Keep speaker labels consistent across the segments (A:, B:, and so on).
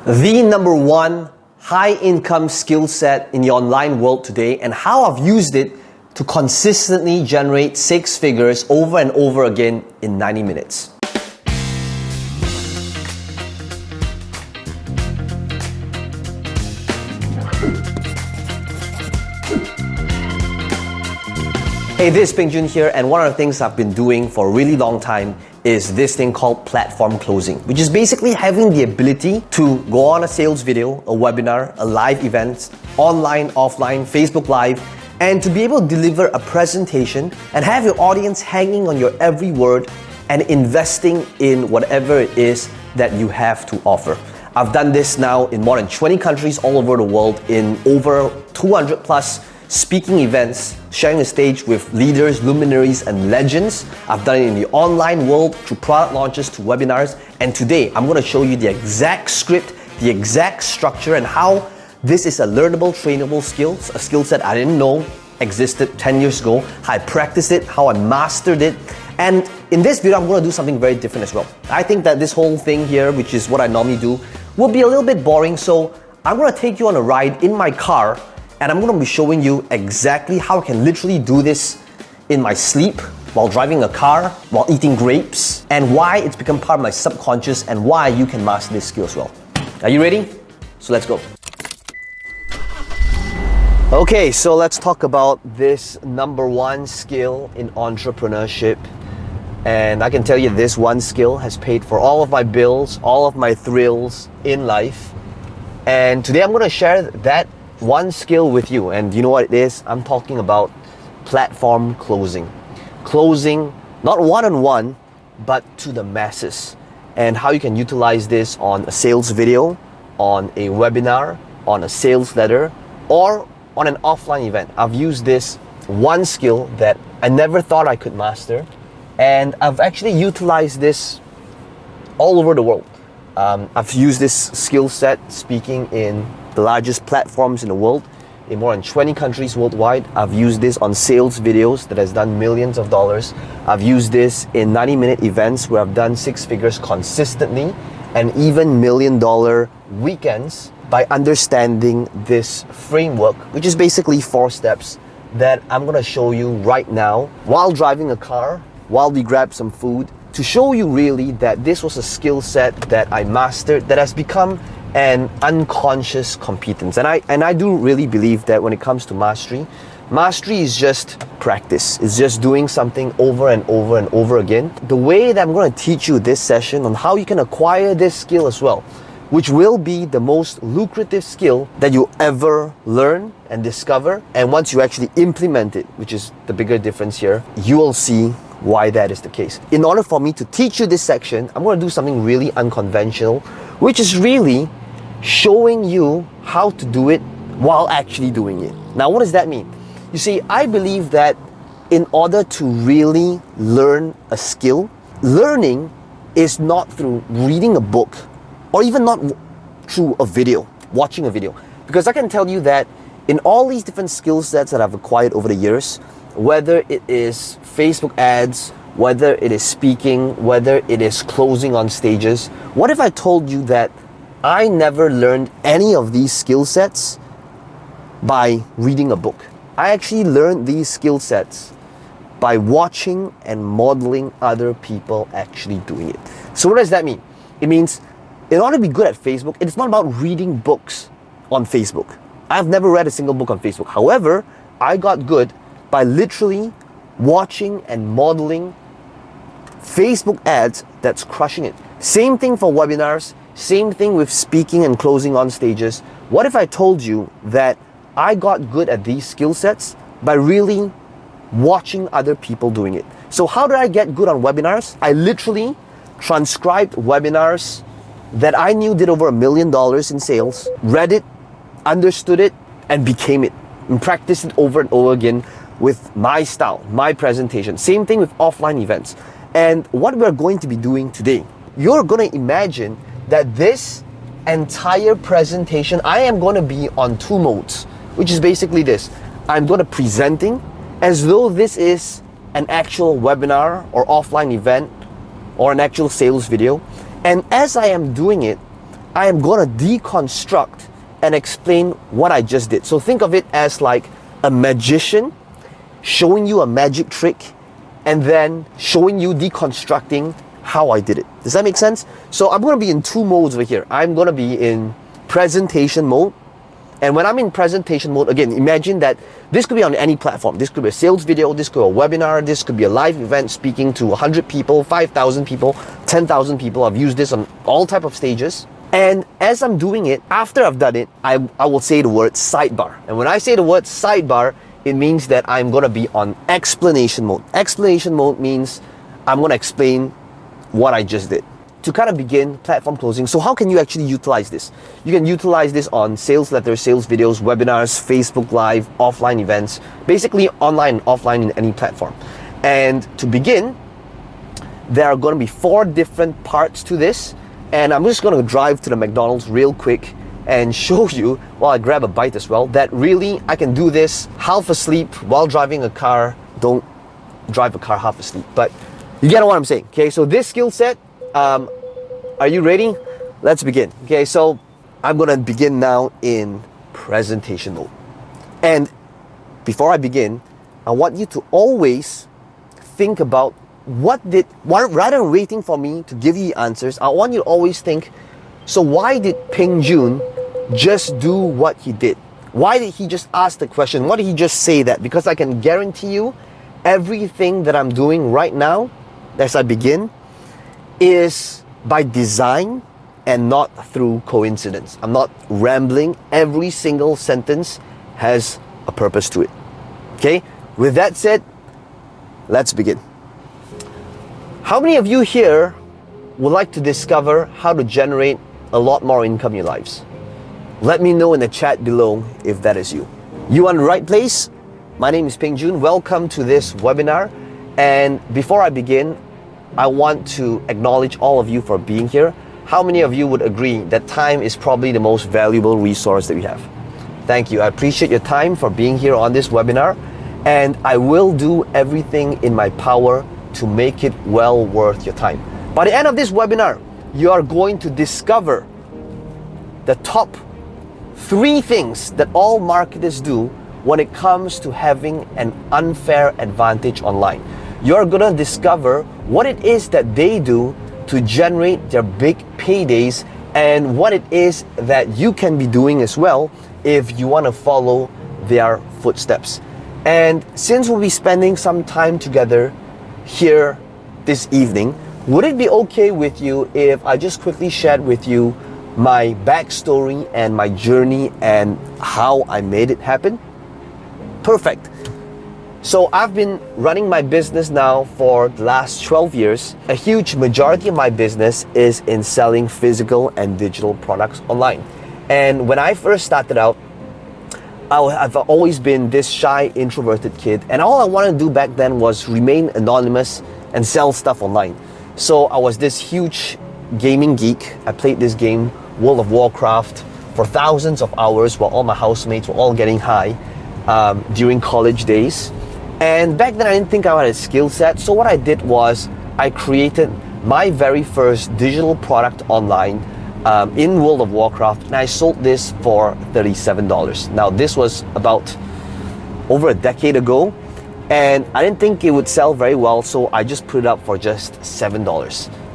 A: The number one high income skill set in the online world today, and how I've used it to consistently generate six figures over and over again in 90 minutes. Hey, this is Peng Joon here, and one of the things I've been doing for a really long time is this thing called platform closing, which is basically having the ability to go on a sales video, a webinar, a live event, online, offline, Facebook Live, and to be able to deliver a presentation and have your audience hanging on your every word and investing in whatever it is that you have to offer. I've done this now in more than 20 countries all over the world, in over 200 plus speaking events, sharing the stage with leaders, luminaries, and legends. I've done it in the online world, through product launches to webinars. And today, I'm going to show you the exact script, the exact structure, and how this is a learnable, trainable skill, a skill set I didn't know existed 10 years ago, how I practiced it, how I mastered it. And in this video, I'm going to do something very different as well. I think that this whole thing here, which is what I normally do, will be a little bit boring. So I'm going to take you on a ride in my car, and I'm going to be showing you exactly how I can literally do this in my sleep, while driving a car, while eating grapes, and why it's become part of my subconscious and why you can master this skill as well. Are you ready? So let's go. Okay, so let's talk about this number one skill in entrepreneurship. And I can tell you this one skill has paid for all of my bills, all of my thrills in life. And today I'm going to share that one skill with you, and you know what it is? I'm talking about platform closing. Closing, not one-on-one, but to the masses. And how you can utilize this on a sales video, on a webinar, on a sales letter, or on an offline event. I've used this one skill that I never thought I could master, and I've actually utilized this all over the world. I've used this skill set speaking in the largest platforms in the world, in more than 20 countries worldwide. I've used this on sales videos that has done millions of dollars. I've used this in 90-minute events where I've done six figures consistently, and even $1 million weekends, by understanding this framework, which is basically 4 steps that I'm going to show you right now while driving a car, while we grab some food, to show you really that this was a skill set that I mastered, that has become an unconscious competence. And I do really believe that when it comes to mastery is just practice. It's just doing something over and over and over again. The way that I'm going to teach you this session on how you can acquire this skill as well, which will be the most lucrative skill that you ever learn and discover. And once you actually implement it, which is the bigger difference here, you will see why that is the case. In order for me to teach you this section, I'm going to do something really unconventional, which is really showing you how to do it while actually doing it. Now, what does that mean? You see, I believe that in order to really learn a skill, learning is not through reading a book, or even not through a video, watching a video. Because I can tell you that in all these different skill sets that I've acquired over the years, whether it is Facebook ads, whether it is speaking, whether it is closing on stages, what if I told you that I never learned any of these skill sets by reading a book? I actually learned these skill sets by watching and modeling other people actually doing it. So what does that mean? It means in order to be good at Facebook, it's not about reading books on Facebook. I've never read a single book on Facebook. However, I got good by literally watching and modeling Facebook ads that's crushing it. Same thing for webinars, same thing with speaking and closing on stages. What if I told you that I got good at these skill sets by really watching other people doing it? So how did I get good on webinars? I literally transcribed webinars that I knew did over $1 million in sales, read it, understood it, and became it, and practiced it over and over again with my style, my presentation. Same thing with offline events. And what we're going to be doing today, you're going to imagine that this entire presentation, I am going to be on 2 modes, which is basically this. I'm going to presenting as though this is an actual webinar or offline event or an actual sales video. And as I am doing it, I am gonna deconstruct and explain what I just did. So think of it as like a magician showing you a magic trick and then showing you deconstructing how I did it. Does that make sense? So I'm gonna be in two modes over here. I'm gonna be in presentation mode. And when I'm in presentation mode, again, imagine that this could be on any platform. This could be a sales video, this could be a webinar, this could be a live event speaking to 100 people, 5,000 people, 10,000 people. I've used this on all type of stages. And as I'm doing it, after I've done it, I will say the word sidebar. And when I say the word sidebar, it means that I'm gonna be on explanation mode. Explanation mode means I'm gonna explain what I just did. To kind of begin platform closing, so how can you actually utilize this? You can utilize this on sales letters, sales videos, webinars, Facebook Live, offline events, basically online and offline in any platform. And to begin, there are going to be 4 different parts to this. And I'm just going to drive to the McDonald's real quick and show you, while I grab a bite as well, that really I can do this half asleep while driving a car. Don't drive a car half asleep, but you get what I'm saying. Okay, so this skill set, are you ready? Let's begin. Okay, so I'm gonna begin now in presentation mode. And before I begin, I want you to always think about rather than waiting for me to give you the answers, I want you to always think, so why did Peng Joon just do what he did? Why did he just ask the question? Why did he just say that? Because I can guarantee you everything that I'm doing right now as I begin is by design and not through coincidence. I'm not rambling. Every single sentence has a purpose to it. Okay? With that said, let's begin. How many of you here would like to discover how to generate a lot more income in your lives? Let me know in the chat below if that is you. You are in the right place. My name is Peng Joon. Welcome to this webinar. And before I begin, I want to acknowledge all of you for being here. How many of you would agree that time is probably the most valuable resource that we have? Thank you. I appreciate your time for being here on this webinar, and I will do everything in my power to make it well worth your time. By the end of this webinar, you are going to discover the top 3 things that all marketers do when it comes to having an unfair advantage online. You're gonna discover what it is that they do to generate their big paydays and what it is that you can be doing as well if you want to follow their footsteps. And since we'll be spending some time together here this evening, would it be okay with you if I just quickly shared with you my backstory and my journey and how I made it happen? Perfect. So I've been running my business now for the last 12 years. A huge majority of my business is in selling physical and digital products online. And when I first started out, I've always been this shy, introverted kid. And all I wanted to do back then was remain anonymous and sell stuff online. So I was this huge gaming geek. I played this game, World of Warcraft, for thousands of hours while all my housemates were all getting high during college days. And back then I didn't think I had a skill set, so what I did was I created my very first digital product online in World of Warcraft, and I sold this for $37. Now this was about over a decade ago, and I didn't think it would sell very well, so I just put it up for just $7.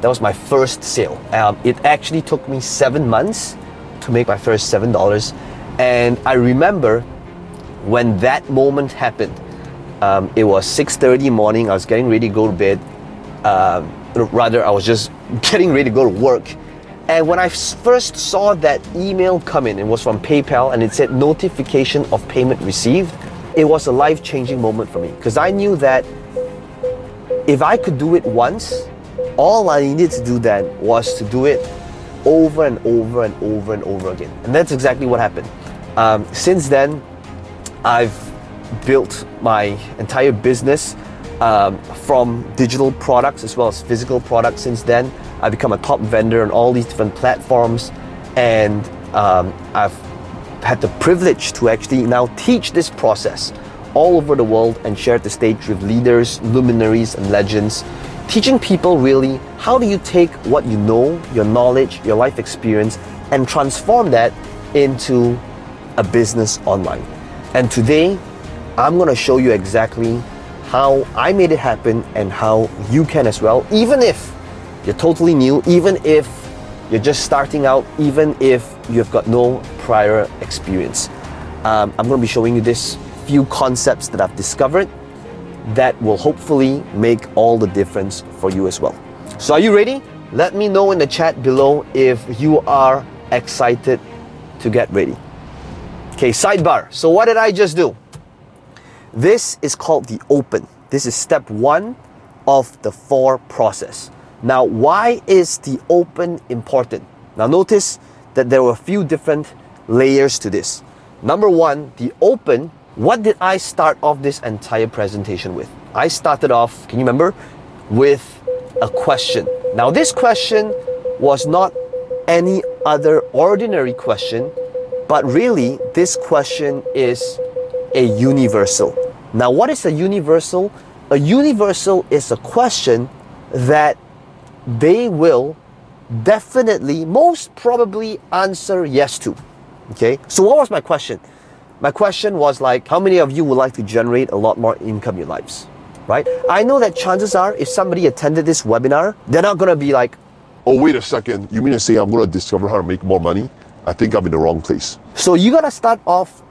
A: That was my first sale. It actually took me 7 months to make my first $7, and I remember when that moment happened. It was 6:30 morning. I was getting ready to go to bed. Rather, I was just getting ready to go to work. And when I first saw that email come in, it was from PayPal and it said notification of payment received. It was a life-changing moment for me because I knew that if I could do it once, all I needed to do then was to do it over and over and over and over again. And that's exactly what happened. Since then, I've built my entire business from digital products as well as physical products. Since then, I've become a top vendor on all these different platforms, and I've had the privilege to actually now teach this process all over the world and share the stage with leaders, luminaries, and legends, teaching people really how do you take what you know, your knowledge, your life experience, and transform that into a business online. And today, I'm gonna show you exactly how I made it happen and how you can as well, even if you're totally new, even if you're just starting out, even if you've got no prior experience. I'm gonna be showing you this few concepts that I've discovered that will hopefully make all the difference for you as well. So are you ready? Let me know in the chat below if you are excited to get ready. Okay, sidebar. So what did I just do? This is called the open. This is step 1 of the 4 process. Now, why is the open important? Now notice that there were a few different layers to this. Number 1, the open. What did I start off this entire presentation with? I started off, can you remember, with a question. Now this question was not any other ordinary question, but really this question is a universal. Now what is a universal? A universal is a question that they will definitely, most probably answer yes to. Okay, so what was my question? My question was like, how many of you would like to generate a lot more income in your lives? Right? I know that chances are, if somebody attended this webinar, they're not gonna be like,
B: oh, wait a second, you mean to say I'm gonna discover how to make more money? I think I'm in the wrong place.
A: So you gotta start off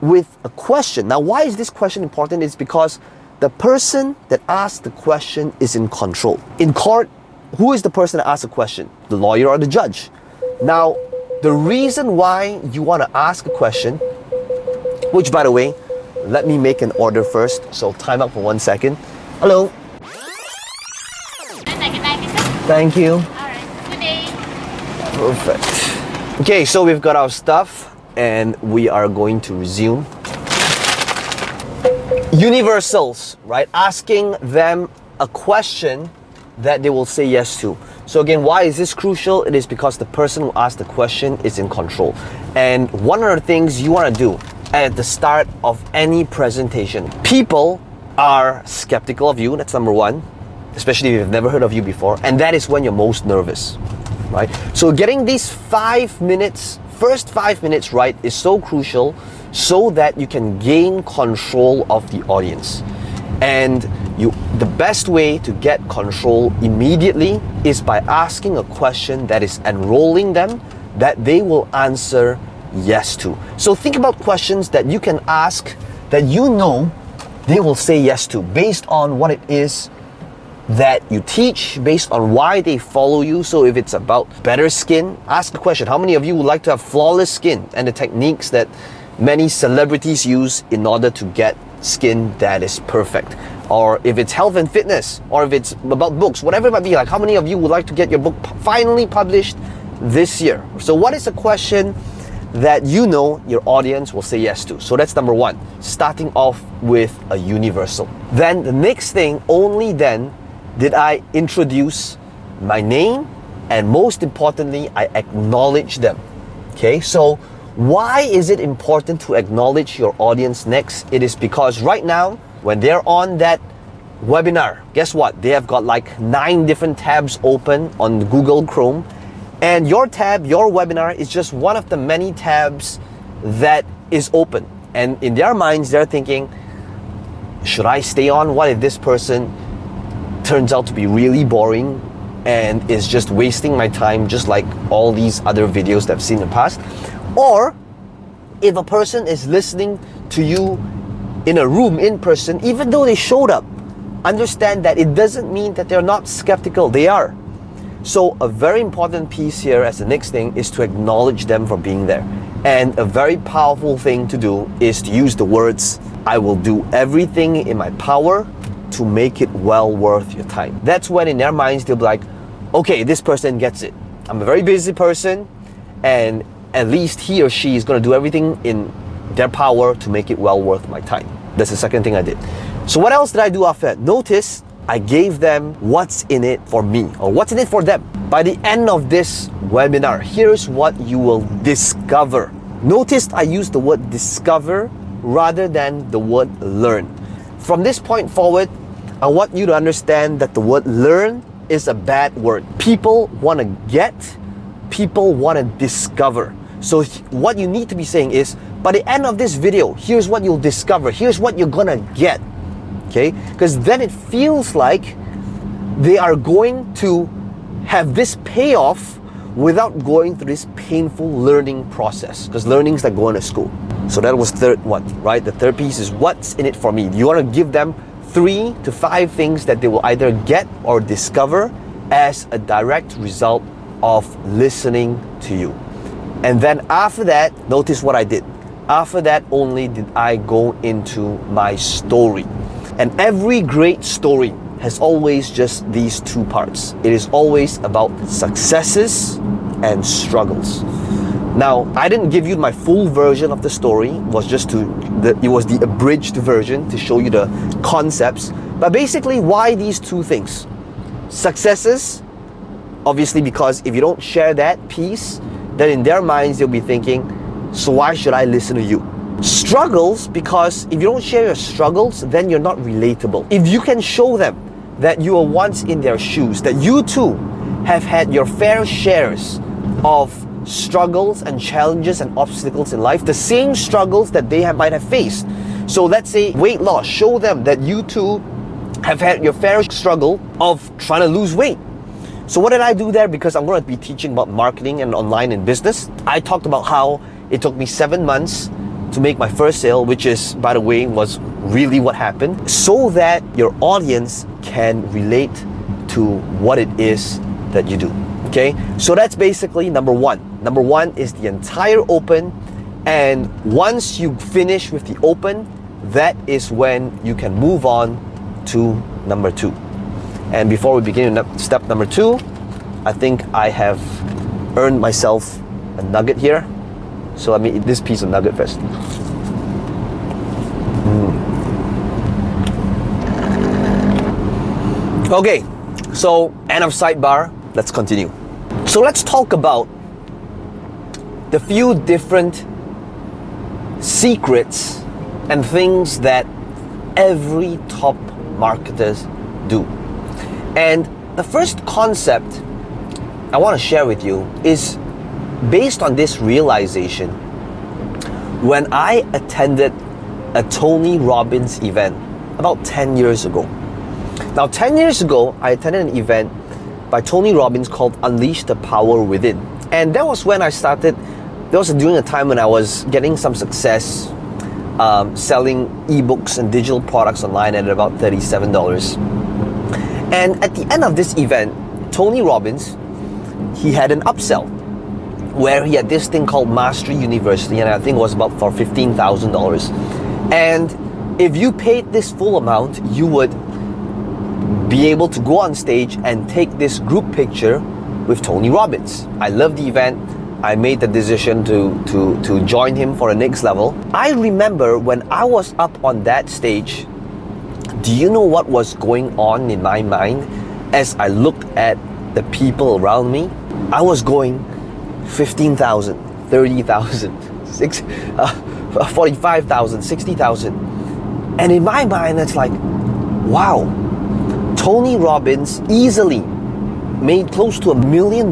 A: with a question. Now, why is this question important? It's because the person that asked the question is in control. In court, who is the person that asked the question? The lawyer or the judge? Now, the reason why you wanna ask a question, which by the way, let me make an order first. So time out for 1 second. Hello. Thank you.
C: Alright, good day.
A: Perfect. Okay, so we've got our stuff and we are going to resume. Universals, right? Asking them a question that they will say yes to. So again, why is this crucial? It is because the person who asked the question is in control. And one of the things you want to do at the start of any presentation, people are skeptical of you, that's number 1, especially if they've never heard of you before, and that is when you're most nervous, right? So getting these 5 minutes, first 5 minutes right is so crucial so that you can gain control of the audience. And the best way to get control immediately is by asking a question that is enrolling them, that they will answer yes to. So think about questions that you can ask that you know they will say yes to based on what it is that you teach, based on why they follow you. So if it's about better skin, ask the question, how many of you would like to have flawless skin, and the techniques that many celebrities use in order to get skin that is perfect? Or if it's health and fitness, or if it's about books, whatever it might be, like how many of you would like to get your book finally published this year? So what is a question that you know your audience will say yes to? So that's number 1, starting off with a universal. Then the next thing, only then did I introduce my name, and most importantly, I acknowledge them. Okay, so why is it important to acknowledge your audience next? It is because right now, when they're on that webinar, guess what? They have got like 9 different tabs open on Google Chrome. And your tab, your webinar, is just one of the many tabs that is open. And in their minds, they're thinking, should I stay on? What if this person turns out to be really boring and is just wasting my time, just like all these other videos that I've seen in the past? Or if a person is listening to you in a room, in person, even though they showed up, understand that it doesn't mean that they're not skeptical. They are. So a very important piece here as the next thing is to acknowledge them for being there. And a very powerful thing to do is to use the words, I will do everything in my power to make it well worth your time. That's when in their minds they'll be like, okay, this person gets it. I'm a very busy person, and at least he or she is going to do everything in their power to make it well worth my time. That's the second thing I did. So what else did I do after that? Notice I gave them what's in it for me, or what's in it for them. By the end of this webinar, here's what you will discover. Notice I used the word discover rather than the word learn. From this point forward, I want you to understand that the word learn is a bad word. People want to get people want to discover. So what you need to be saying is, by the end of this video, here's what you'll discover. Here's what you're gonna get. Okay? Because then it feels like they are going to have this payoff without going through this painful learning process. Because learning is like going to school. So that was third one, right? The third piece is what's in it for me. You want to give them 3 to 5 things that they will either get or discover as a direct result of listening to you. And then after that, notice what I did. After that only did I go into my story. And every great story has always just these 2 parts. It is always about successes and struggles. Now, I didn't give you my full version of the story. It was the abridged version to show you the concepts. But basically, why these 2 things? Successes, obviously, because if you don't share that piece, then in their minds they'll be thinking, so why should I listen to you? Struggles, because if you don't share your struggles, then you're not relatable. If you can show them that you were once in their shoes, that you too have had your fair shares of struggles and challenges and obstacles in life, the same struggles that they might have faced. So let's say weight loss, show them that you too have had your fair struggle of trying to lose weight. So what did I do there? Because I'm going to be teaching about marketing and online and business. I talked about how it took me 7 months to make my first sale, which is, by the way, was really what happened, so that your audience can relate to what it is that you do. Okay, so that's basically number 1. Number 1 is the entire open, and once you finish with the open, that is when you can move on to number 2. And before we begin step number 2, I think I have earned myself a nugget here. So let me eat this piece of nugget first. Okay, so end of sidebar, let's continue. So let's talk about the few different secrets and things that every top marketers do. And the first concept I want to share with you is based on this realization when I attended a Tony Robbins event about 10 years ago. Now 10 years ago, I attended an event by Tony Robbins called Unleash the Power Within. And that was when I started, that was during a time when I was getting some success selling ebooks and digital products online at about $37. And at the end of this event, Tony Robbins, he had an upsell where he had this thing called Mastery University, and I think it was about for $15,000. And if you paid this full amount, you would be able to go on stage and take this group picture with Tony Robbins. I loved the event. I made the decision to join him for the next level. I remember when I was up on that stage, do you know what was going on in my mind as I looked at the people around me? I was going 15,000, 30,000, 45,000, 60,000. And in my mind, it's like, wow, Tony Robbins easily made close to $1 million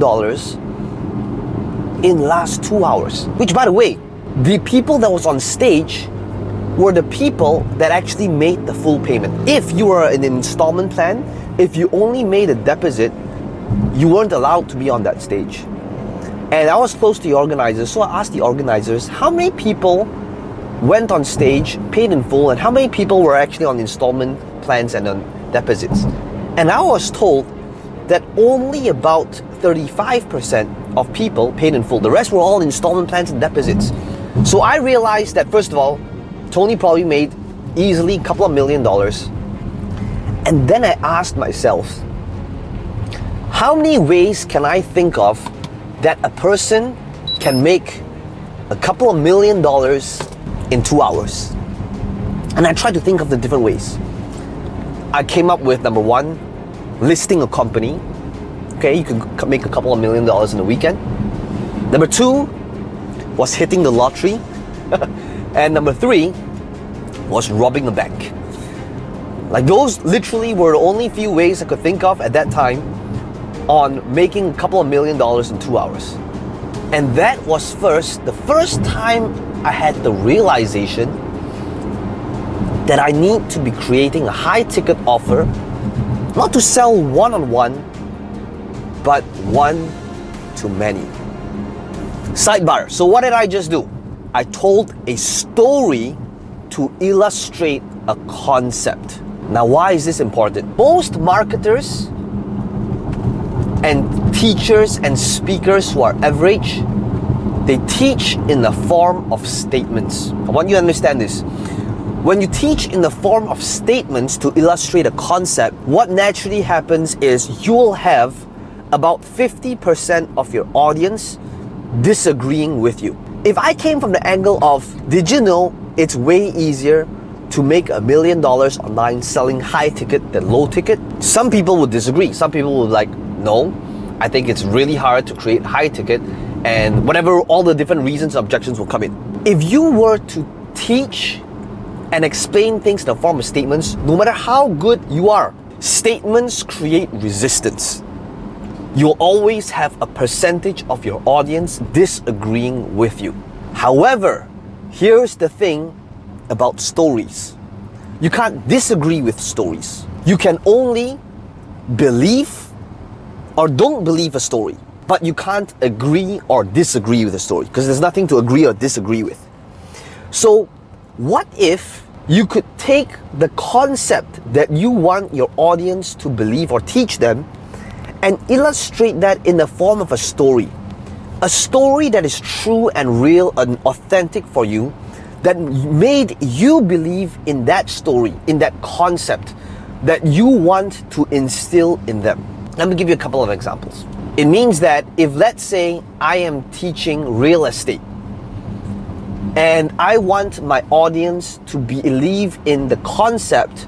A: in last 2 hours. Which, by the way, the people that was on stage were the people that actually made the full payment. If you were in an installment plan, if you only made a deposit, you weren't allowed to be on that stage. And I was close to the organizers, so I asked the organizers, how many people went on stage, paid in full, and how many people were actually on installment plans and on deposits? And I was told that only about 35% of people paid in full. The rest were all installment plans and deposits. So I realized that, first of all, Tony probably made easily a couple of $1 million. And then I asked myself, how many ways can I think of that a person can make a couple of $1 million in 2 hours? And I tried to think of the different ways. I came up with number 1, listing a company. Okay, you could make a couple of $1 million in a weekend. Number 2 was hitting the lottery. And number 3 was robbing a bank. Like, those literally were the only few ways I could think of at that time on making a couple of $1 million in 2 hours. And that was the first time I had the realization that I need to be creating a high ticket offer, not to sell one-on-one, but one to many. Sidebar, so what did I just do? I told a story to illustrate a concept. Now, why is this important? Most marketers and teachers and speakers who are average, they teach in the form of statements. I want you to understand this. When you teach in the form of statements to illustrate a concept, what naturally happens is you'll have about 50% of your audience disagreeing with you. If I came from the angle of, did you know it's way easier to make $1 million online selling high ticket than low ticket? Some people would disagree. Some people would like, no, I think it's really hard to create high ticket, and whatever, all the different reasons, objections will come in. If you were to teach and explain things in the form of statements, no matter how good you are, statements create resistance. You'll always have a percentage of your audience disagreeing with you. However, here's the thing about stories. You can't disagree with stories. You can only believe or don't believe a story, but you can't agree or disagree with a story because there's nothing to agree or disagree with. So what if you could take the concept that you want your audience to believe or teach them and illustrate that in the form of a story that is true and real and authentic for you, that made you believe in that story, in that concept that you want to instill in them. Let me give you a couple of examples. It means that if, let's say, I am teaching real estate and I want my audience to believe in the concept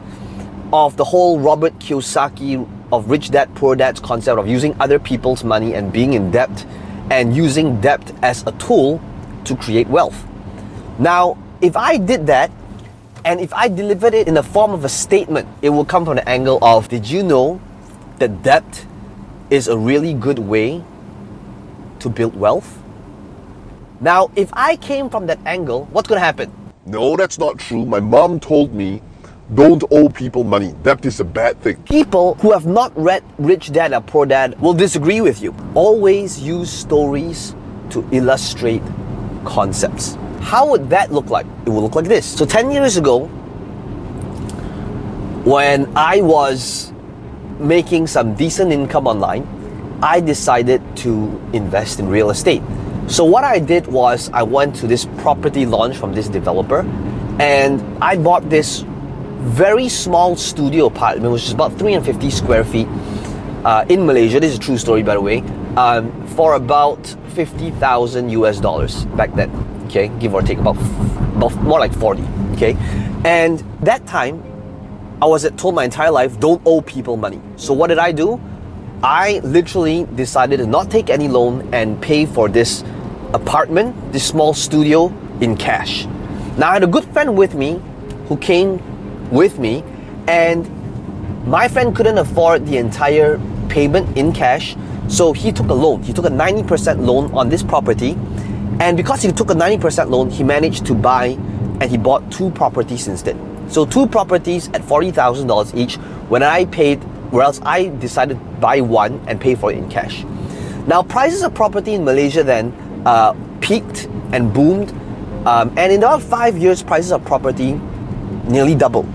A: of the whole Robert Kiyosaki of Rich Dad Poor Dad's concept of using other people's money and being in debt and using debt as a tool to create wealth. Now, if I did that and if I delivered it in the form of a statement, it will come from the angle of, did you know that debt is a really good way to build wealth? Now, if I came from that angle, what's going to happen?
B: No, that's not true. My mom told me, don't owe people money. Debt is a bad thing.
A: People who have not read Rich Dad or Poor Dad will disagree with you. Always use stories to illustrate concepts. How would that look like? It will look like this. So 10 years ago, when I was making some decent income online, I decided to invest in real estate. So what I did was I went to this property launch from this developer and I bought this very small studio apartment, which is about 350 square feet in Malaysia. This is a true story, by the way, for about 50,000 US dollars back then. Okay, give or take about more like 40. Okay, and that time I was told my entire life, don't owe people money. So what did I do? I literally decided to not take any loan and pay for this apartment, this small studio, in cash. Now I had a good friend with me who came with me, and my friend couldn't afford the entire payment in cash, so he took a loan. He took a 90% loan on this property, and because he took a 90% loan, he managed to buy, and he bought 2 properties instead. So 2 properties at $40,000 each, when I paid, whereas I decided to buy one and pay for it in cash. Now prices of property in Malaysia then peaked and boomed, and in about 5 years, prices of property nearly doubled.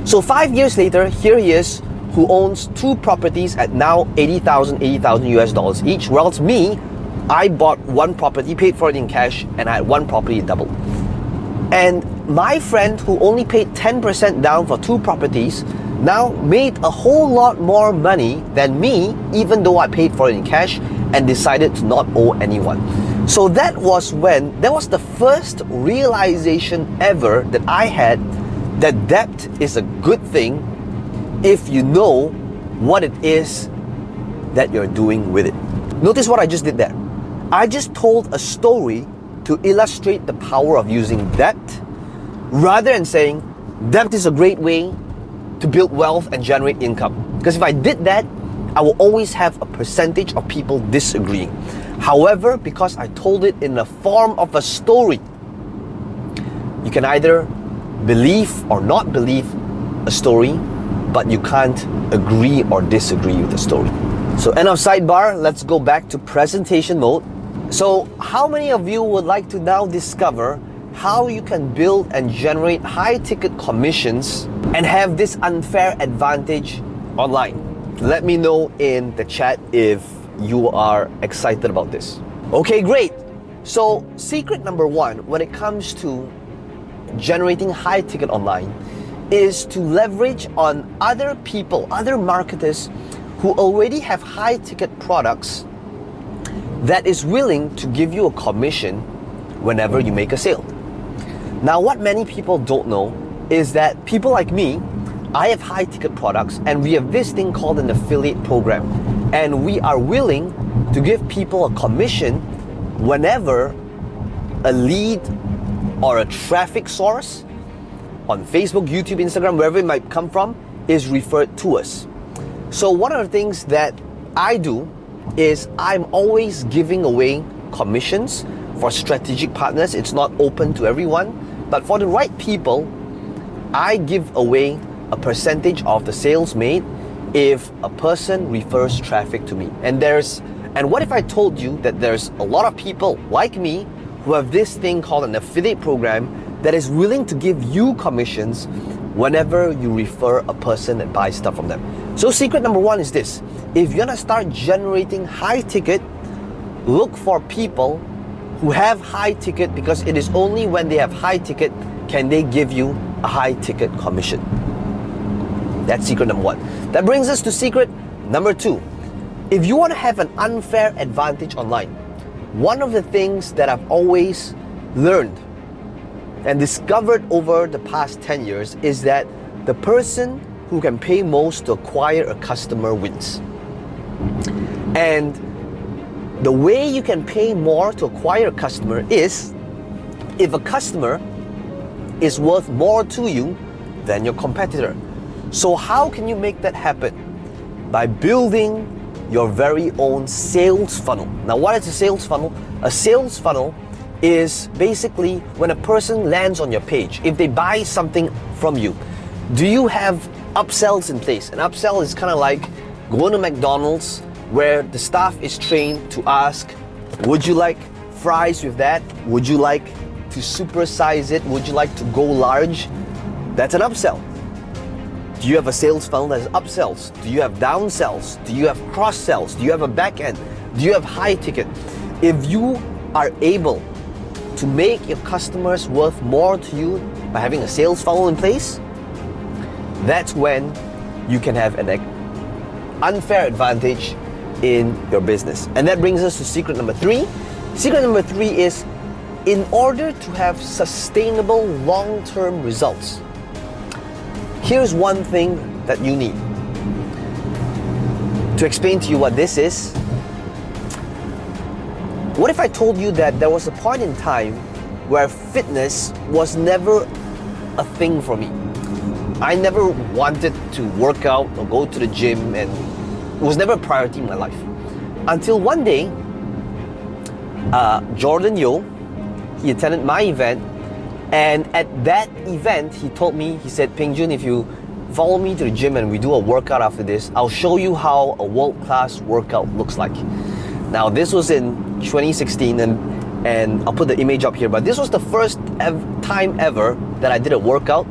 A: So 5 years later, here he is, who owns 2 properties at now 80,000 US dollars each, whereas me, I bought 1 property, paid for it in cash, and I had 1 property double. And my friend who only paid 10% down for 2 properties now made a whole lot more money than me, even though I paid for it in cash and decided to not owe anyone. So that was the first realization ever that I had that debt is a good thing if you know what it is that you're doing with it. Notice what I just did there. I just told a story to illustrate the power of using debt rather than saying debt is a great way to build wealth and generate income. Because if I did that, I will always have a percentage of people disagreeing. However, because I told it in the form of a story, you can either believe or not believe a story, but you can't agree or disagree with the story. So end of sidebar, let's go back to presentation mode. So how many of you would like to now discover how you can build and generate high ticket commissions and have this unfair advantage online? Let me know in the chat if you are excited about this. Okay, great. So secret number one when it comes to generating high ticket online is to leverage on other people, other marketers who already have high ticket products that is willing to give you a commission whenever you make a sale. Now, what many people don't know is that people like me, I have high ticket products and we have this thing called an affiliate program, and we are willing to give people a commission whenever a lead or a traffic source on Facebook, YouTube, Instagram, wherever it might come from, is referred to us. So one of the things that I do is I'm always giving away commissions for strategic partners. It's not open to everyone, but for the right people, I give away a percentage of the sales made if a person refers traffic to me. And what if I told you that there's a lot of people like me who have this thing called an affiliate program that is willing to give you commissions whenever you refer a person that buys stuff from them. So secret number one is this: if you're gonna start generating high ticket, look for people who have high ticket, because it is only when they have high ticket can they give you a high ticket commission. That's secret number one. That brings us to secret number two. If you want to have an unfair advantage online, one of the things that I've always learned and discovered over the past 10 years is that the person who can pay most to acquire a customer wins. And the way you can pay more to acquire a customer is if a customer is worth more to you than your competitor. So how can you make that happen? By building your very own sales funnel. Now, what is a sales funnel? A sales funnel is basically when a person lands on your page, if they buy something from you, do you have upsells in place? An upsell is kind of like going to McDonald's where the staff is trained to ask, would you like fries with that? Would you like to supersize it? Would you like to go large? That's an upsell. Do you have a sales funnel that has upsells? Do you have downsells? Do you have cross sells? Do you have a back end? Do you have high ticket? If you are able to make your customers worth more to you by having a sales funnel in place, that's when you can have an unfair advantage in your business. And that brings us to secret number three. Secret number three is, in order to have sustainable long-term results, here's one thing that you need. To explain to you what this is, what if I told you that there was a point in time where fitness was never a thing for me? I never wanted to work out or go to the gym, and it was never a priority in my life. Until one day, Jordan Yo, he attended my event, and at that event, he told me, he said, Peng Joon, if you follow me to the gym and we do a workout after this, I'll show you how a world-class workout looks like. Now, this was in 2016, and I'll put the image up here, but this was the first time ever that I did a workout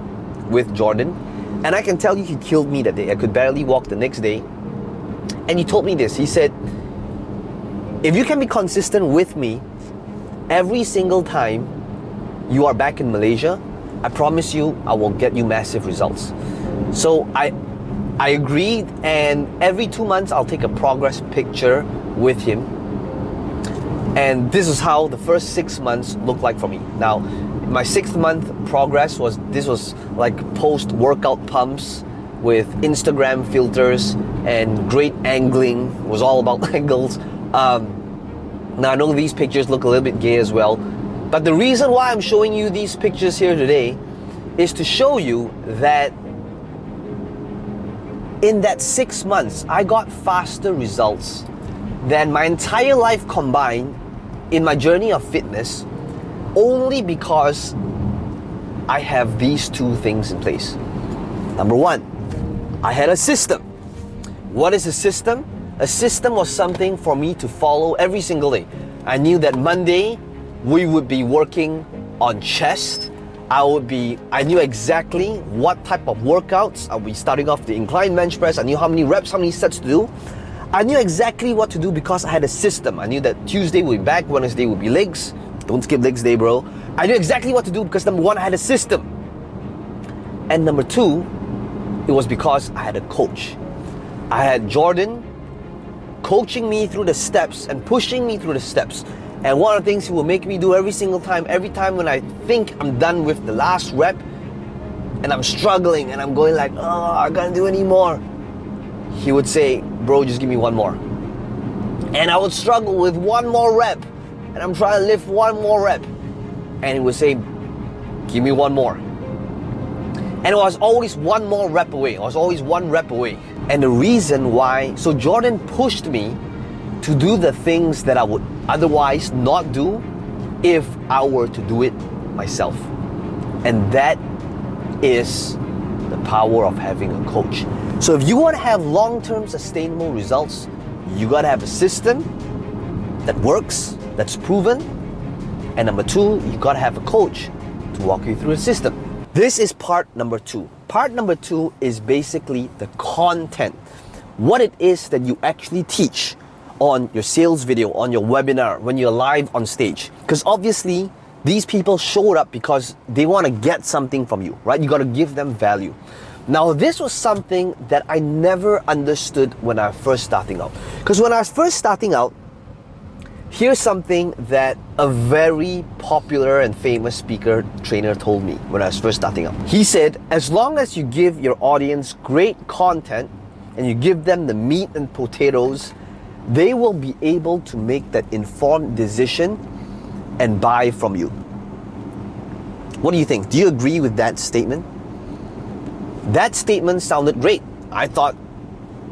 A: with Jordan, and I can tell you he killed me that day. I could barely walk the next day, and he told me this. He said, if you can be consistent with me every single time you are back in Malaysia, I promise you I will get you massive results. So I agreed, and every 2 months I'll take a progress picture with him. And this is how the first 6 months looked like for me. Now, my 6th month progress was like post-workout pumps with Instagram filters and great angling. It was all about angles. Now I know these pictures look a little bit gay as well, but the reason why I'm showing you these pictures here today is to show you that in that 6 months, I got faster results than my entire life combined in my journey of fitness, only because I have these two things in place. Number one, I had a system. What is a system? A system was something for me to follow every single day. I knew that Monday we would be working on chest. I knew exactly what type of workouts. I would be starting off the incline bench press. I knew how many reps, how many sets to do. I knew exactly what to do because I had a system. I knew that Tuesday would be back, Wednesday would be legs. Don't skip legs day, bro. I knew exactly what to do because number one, I had a system. And number two, it was because I had a coach. I had Jordan coaching me through the steps and pushing me through the steps. And one of the things he will make me do every time when I think I'm done with the last rep and I'm struggling and I'm going like, oh, I can't do any more. He would say, bro, just give me one more. And I would struggle with one more rep and I'm trying to lift one more rep. And he would say, give me one more. And it was always one more rep away. It was always one rep away. And the reason why, so Jordan pushed me to do the things that I would otherwise not do if I were to do it myself. And that is the power of having a coach. So if you want to have long-term sustainable results, you got to have a system that works, that's proven. And number two, you got to have a coach to walk you through the system. This is part number two. Part number two is basically the content. What it is that you actually teach on your sales video, on your webinar, when you're live on stage. Because obviously, these people showed up because they want to get something from you, right? You got to give them value. Now, this was something that I never understood when I was first starting out. Because when I was first starting out, here's something that a very popular and famous speaker trainer told me when I was first starting out. He said, as long as you give your audience great content and you give them the meat and potatoes, they will be able to make that informed decision and buy from you. What do you think? Do you agree with that statement? That statement sounded great. I thought,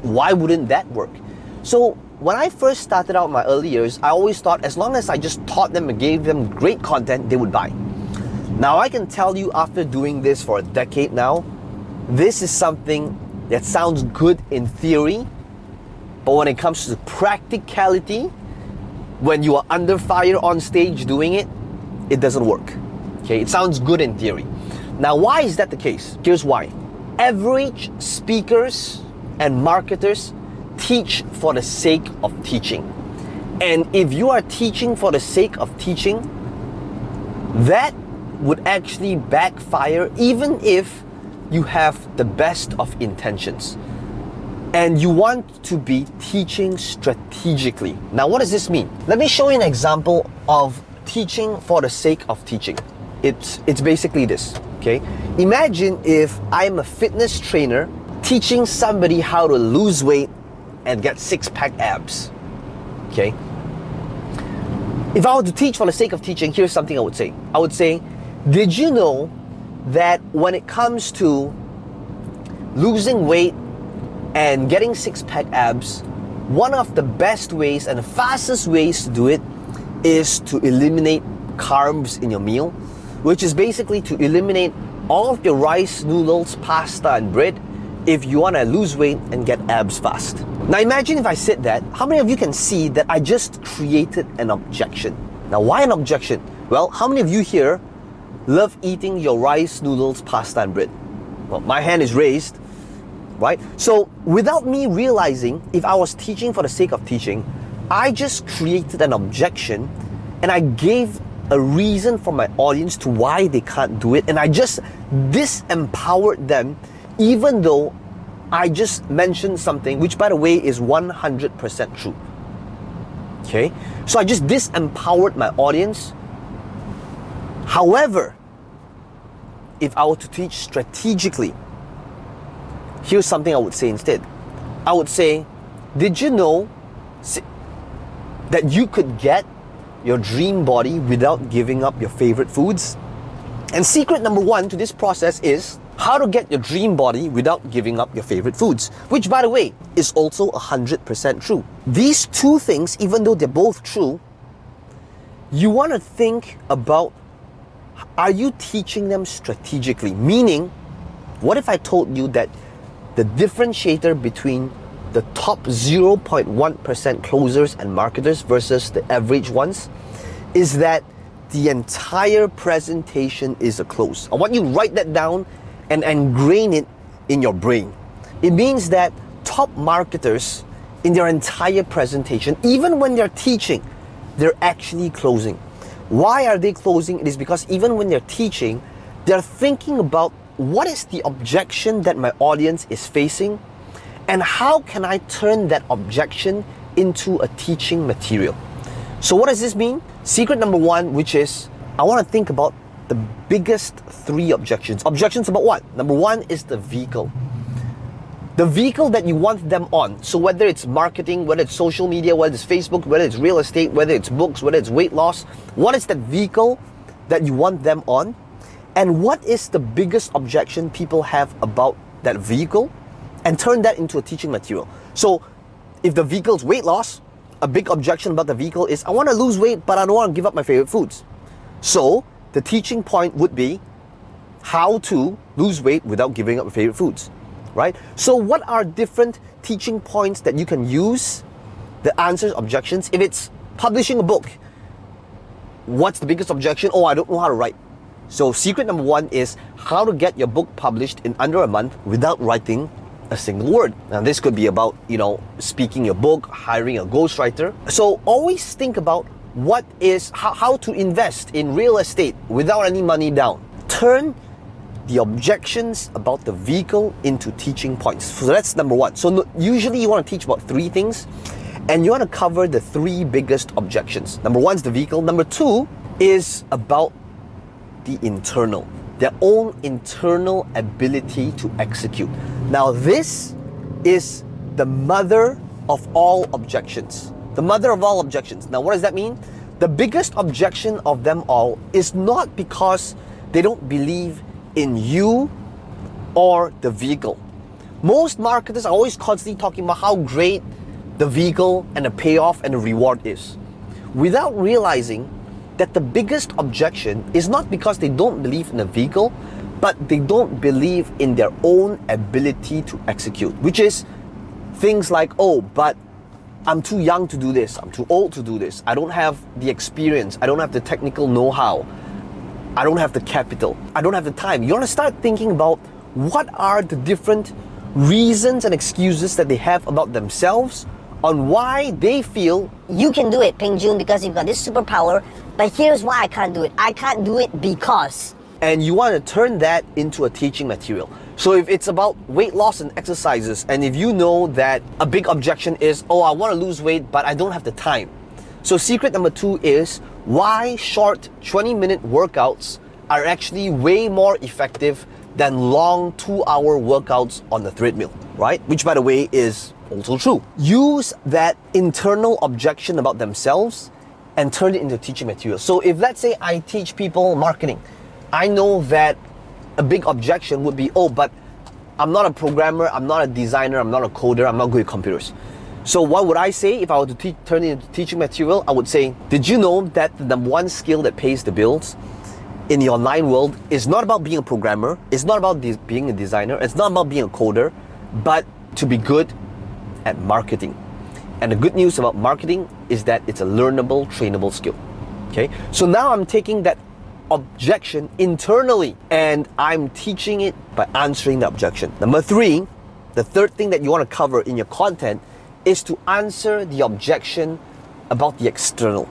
A: why wouldn't that work? So when I first started out in my early years, I always thought as long as I just taught them and gave them great content, they would buy. Now I can tell you, after doing this for a decade now, this is something that sounds good in theory, but when it comes to practicality, when you are under fire on stage doing it, it doesn't work. Okay, it sounds good in theory. Now, why is that the case? Here's why. Average speakers and marketers teach for the sake of teaching. And if you are teaching for the sake of teaching, that would actually backfire even if you have the best of intentions. And you want to be teaching strategically. Now, what does this mean? Let me show you an example of teaching for the sake of teaching. It's basically this, okay? Imagine if I'm a fitness trainer teaching somebody how to lose weight and get six-pack abs, okay? If I were to teach for the sake of teaching, here's something I would say. I would say, did you know that when it comes to losing weight and getting six-pack abs, one of the best ways and the fastest ways to do it is to eliminate carbs in your meal, which is basically to eliminate all of your rice, noodles, pasta, and bread if you want to lose weight and get abs fast. Now imagine if I said that, how many of you can see that I just created an objection? Now why an objection? Well, how many of you here love eating your rice, noodles, pasta, and bread? Well, my hand is raised, right? So without me realizing, if I was teaching for the sake of teaching, I just created an objection and I gave a reason for my audience to why they can't do it, and I just disempowered them, even though I just mentioned something which, by the way, is 100% true. Okay? So I just disempowered my audience. However, if I were to teach strategically, here's something I would say instead. I would say, did you know that you could get your dream body without giving up your favorite foods? And secret number one to this process is How to get your dream body without giving up your favorite foods, which by the way is also 100% true. These two things, even though they're both true, you want to think about, are you teaching them strategically? Meaning, what if I told you that the differentiator between the top 0.1% closers and marketers versus the average ones is that the entire presentation is a close? I want you to write that down and ingrain it in your brain. It means that top marketers in their entire presentation, even when they're teaching, they're actually closing. Why are they closing? It is because even when they're teaching, they're thinking about what is the objection that my audience is facing and how can I turn that objection into a teaching material. So what does this mean? Secret number one, which is I want to think about the biggest three objections. Objections about what? Number one is the vehicle. The vehicle that you want them on. So whether it's marketing, whether it's social media, whether it's Facebook, whether it's real estate, whether it's books, whether it's weight loss, what is that vehicle that you want them on? And what is the biggest objection people have about that vehicle? And turn that into a teaching material. So if the vehicle is weight loss, a big objection about the vehicle is I want to lose weight, but I don't want to give up my favorite foods. So the teaching point would be how to lose weight without giving up your favorite foods, right? So what are different teaching points that you can use that answers objections? If it's publishing a book, what's the biggest objection? Oh, I don't know how to write. So secret number one is how to get your book published in under a month without writing a single word. Now this could be about, speaking your book, hiring a ghostwriter. So always think about what is how to invest in real estate without any money down. Turn the objections about the vehicle into teaching points. So that's number one. So usually you want to teach about three things and you want to cover the three biggest objections. Number one is the vehicle. Number two is about the internal, their own internal ability to execute. Now this is the mother of all objections. The mother of all objections. Now what does that mean? The biggest objection of them all is not because they don't believe in you or the vehicle. Most marketers are always constantly talking about how great the vehicle and the payoff and the reward is, without realizing that the biggest objection is not because they don't believe in the vehicle, but they don't believe in their own ability to execute, which is things like, oh, but I'm too young to do this, I'm too old to do this, I don't have the experience, I don't have the technical know-how, I don't have the capital, I don't have the time. You want to start thinking about what are the different reasons and excuses that they have about themselves on why they feel
C: you can do it, Peng Joon, because you've got this superpower, but here's why I can't do it. I can't do it because.
A: And you want to turn that into a teaching material. So if it's about weight loss and exercises, and if you know that a big objection is, oh, I want to lose weight, but I don't have the time. So secret number two is why short 20-minute workouts are actually way more effective than long 2-hour workouts on the treadmill, right? Which by the way is also true. Use that internal objection about themselves and turn it into teaching material. So if let's say I teach people marketing, I know that a big objection would be, oh, but I'm not a programmer, I'm not a designer, I'm not a coder, I'm not good at computers. So what would I say if I were to turn it into teaching material? I would say, did you know that the number one skill that pays the bills in the online world is not about being a programmer, it's not about being a designer, it's not about being a coder, but to be good at marketing. And the good news about marketing is that it's a learnable, trainable skill. Okay, so now I'm taking that objection internally and I'm teaching it by answering the objection. Number three, the third thing that you want to cover in your content is to answer the objection about the external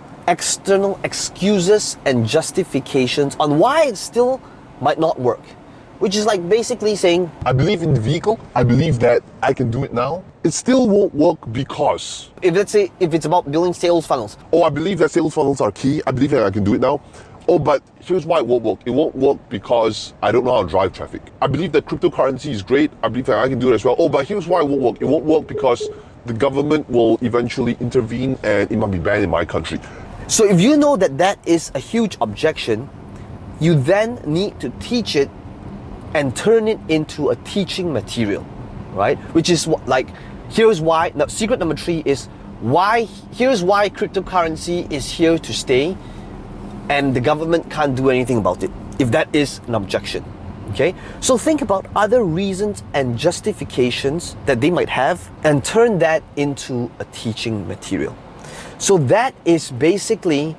A: excuses and justifications on why it still might not work. Which is like basically saying,
B: I believe in the vehicle. I believe that I can do it now. It still won't work because.
A: If let's say, if it's about building sales funnels.
B: Oh, I believe that sales funnels are key. I believe that I can do it now. Oh, but here's why it won't work. It won't work because I don't know how to drive traffic. I believe that cryptocurrency is great. I believe that I can do it as well. Oh, but here's why it won't work. It won't work because the government will eventually intervene and it might be banned in my country.
A: So if you know that that is a huge objection, you then need to teach it and turn it into a teaching material, right? Which is like, here's why. Now, secret number 3 is why. Here's why cryptocurrency is here to stay, and the government can't do anything about it, if that is an objection. Okay, so think about other reasons and justifications that they might have and turn that into a teaching material. So that is basically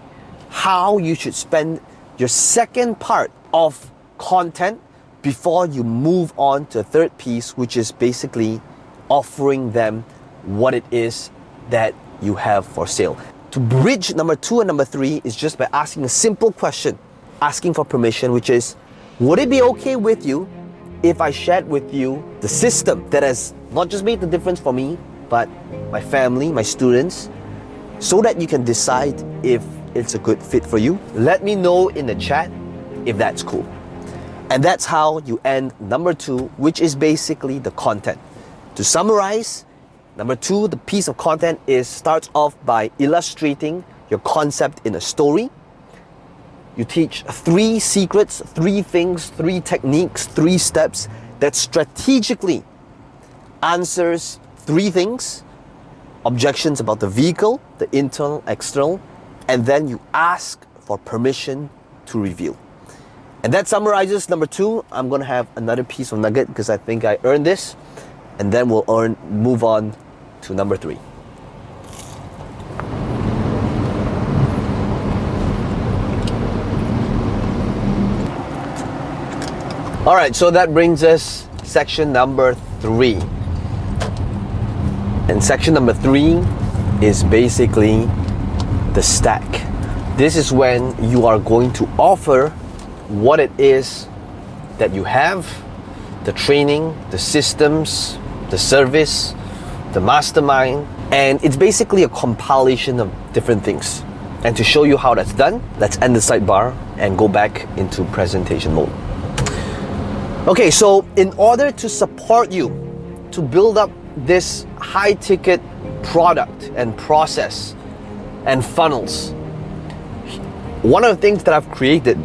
A: how you should spend your second part of content before you move on to the third piece, which is basically offering them what it is that you have for sale. To bridge number 2 and number 3 is just by asking a simple question, asking for permission, which is, would it be okay with you if I shared with you the system that has not just made the difference for me, but my family, my students, so that you can decide if it's a good fit for you? Let me know in the chat if that's cool. And that's how you end number 2, which is basically the content. To summarize, number 2, the piece of content starts off by illustrating your concept in a story. You teach 3 secrets, 3 things, 3 techniques, 3 steps that strategically answers 3 things: objections about the vehicle, the internal, external, and then you ask for permission to reveal. And that summarizes number 2. I'm gonna have another piece of nugget because I think I earned this, and then we'll move on to number 3. All right, so that brings us section number 3. And section number 3 is basically the stack. This is when you are going to offer what it is that you have, the training, the systems, the service, the mastermind, and it's basically a compilation of different things. And to show you how that's done, let's end the sidebar and go back into presentation mode. Okay, so in order to support you to build up this high-ticket product and process and funnels, one of the things that I've created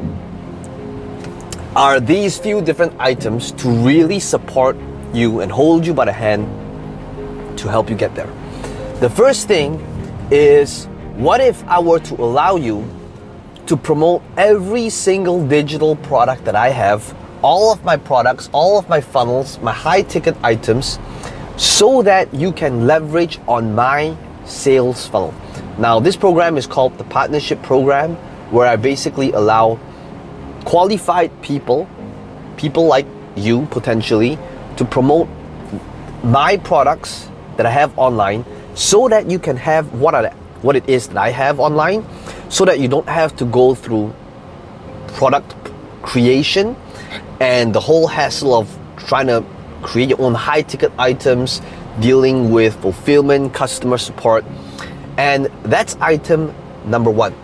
A: are these few different items to really support you and hold you by the hand to help you get there. The first thing is, what if I were to allow you to promote every single digital product that I have, all of my products, all of my funnels, my high ticket items, so that you can leverage on my sales funnel. Now, this program is called the Partnership Program, where I basically allow qualified people like you potentially, to promote my products that I have online, so that you can have what it is that I have online, so that you don't have to go through product creation and the whole hassle of trying to create your own high ticket items, dealing with fulfillment, customer support. And that's item number 1.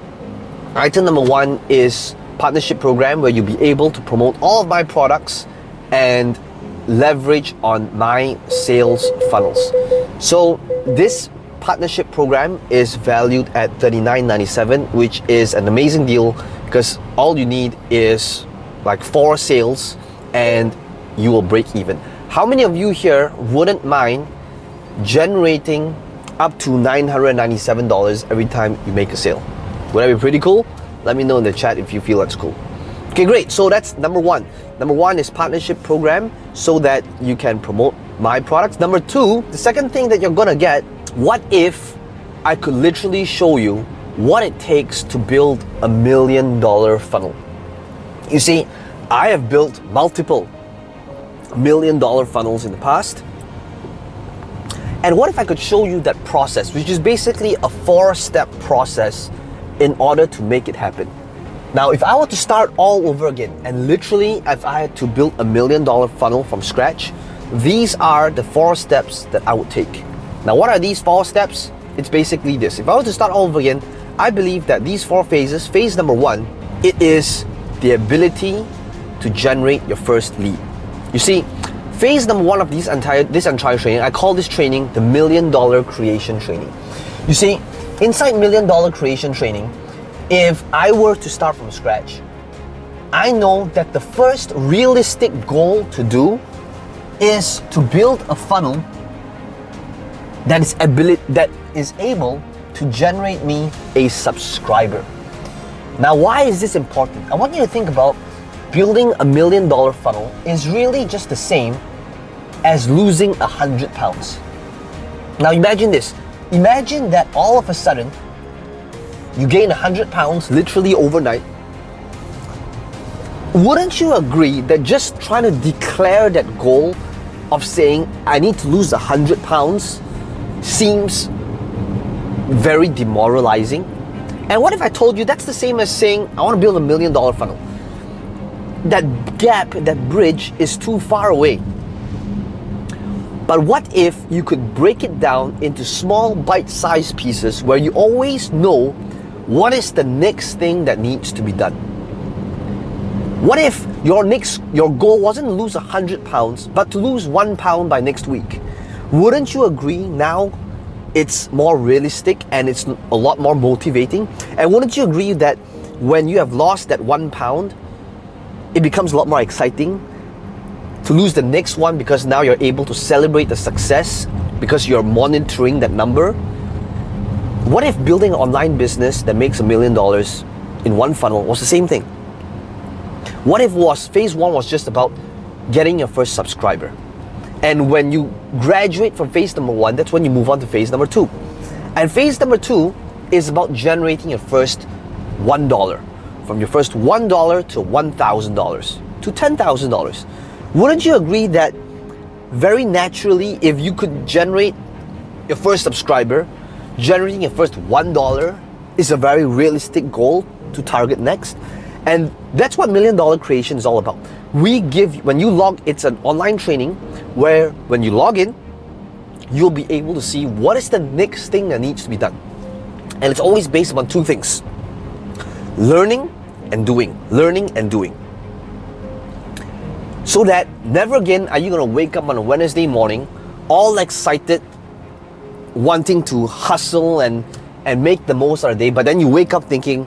A: Item number 1 is partnership program, where you'll be able to promote all of my products and leverage on my sales funnels. So this partnership program is valued at $39.97, which is an amazing deal because all you need is like 4 sales and you will break even. How many of you here wouldn't mind generating up to $997 every time you make a sale? Would that be pretty cool? Let me know in the chat if you feel that's cool. Okay, great. So that's number 1. Number 1 is partnership program, so that you can promote my products. Number 2, the second thing that you're gonna get, what if I could literally show you what it takes to build $1 million funnel? You see, I have built multiple $1 million funnels in the past. And what if I could show you that process, which is basically a 4-step process in order to make it happen? Now, if I were to start all over again, and literally if I had to build $1 million funnel from scratch, these are the 4 steps that I would take. Now, what are these 4 steps? It's basically this. If I were to start all over again, I believe that these 4 phases, phase number 1, it is the ability to generate your first lead. You see, phase number 1 of this entire training, I call this training the $1 million creation training. You see, inside $1 million creation training, if I were to start from scratch, I know that the first realistic goal to do is to build a funnel that is able to generate me a subscriber. Now, why is this important? I want you to think about building $1 million funnel is really just the same as losing 100 pounds. Now imagine this. Imagine that all of a sudden you gain 100 pounds literally overnight. Wouldn't you agree that just trying to declare that goal of saying I need to lose 100 pounds seems very demoralizing? And what if I told you that's the same as saying I want to build $1 million funnel? That gap, that bridge is too far away. But what if you could break it down into small bite-sized pieces where you always know what is the next thing that needs to be done? What if your goal wasn't to lose 100 pounds, but to lose 1 pound by next week? Wouldn't you agree now it's more realistic and it's a lot more motivating? And wouldn't you agree that when you have lost that 1 pound, it becomes a lot more exciting to lose the next one because now you're able to celebrate the success because you're monitoring that number? What if building an online business that makes $1 million in one funnel was the same thing? What if phase one was just about getting your first subscriber? And when you graduate from phase number one, that's when you move on to phase number two. And phase number two is about generating your first $1. From your first $1 to $1,000 to $10,000. Wouldn't you agree that very naturally, if you could generate your first subscriber, generating your first $1 is a very realistic goal to target next? And that's what $1 Million Creation is all about. It's an online training where when you log in, you'll be able to see what is the next thing that needs to be done. And it's always based upon two things: learning and doing. Learning and doing. So that never again are you going to wake up on a Wednesday morning all excited, wanting to hustle and make the most out of the day, but then you wake up thinking,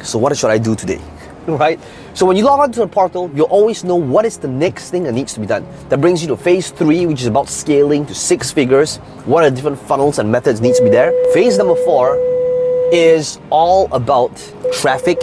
A: so what should I do today? Right? So when you log onto the portal, you'll always know what is the next thing that needs to be done. That brings you to phase 3, which is about scaling to 6 figures. What are the different funnels and methods needs to be there? Phase number 4 is all about traffic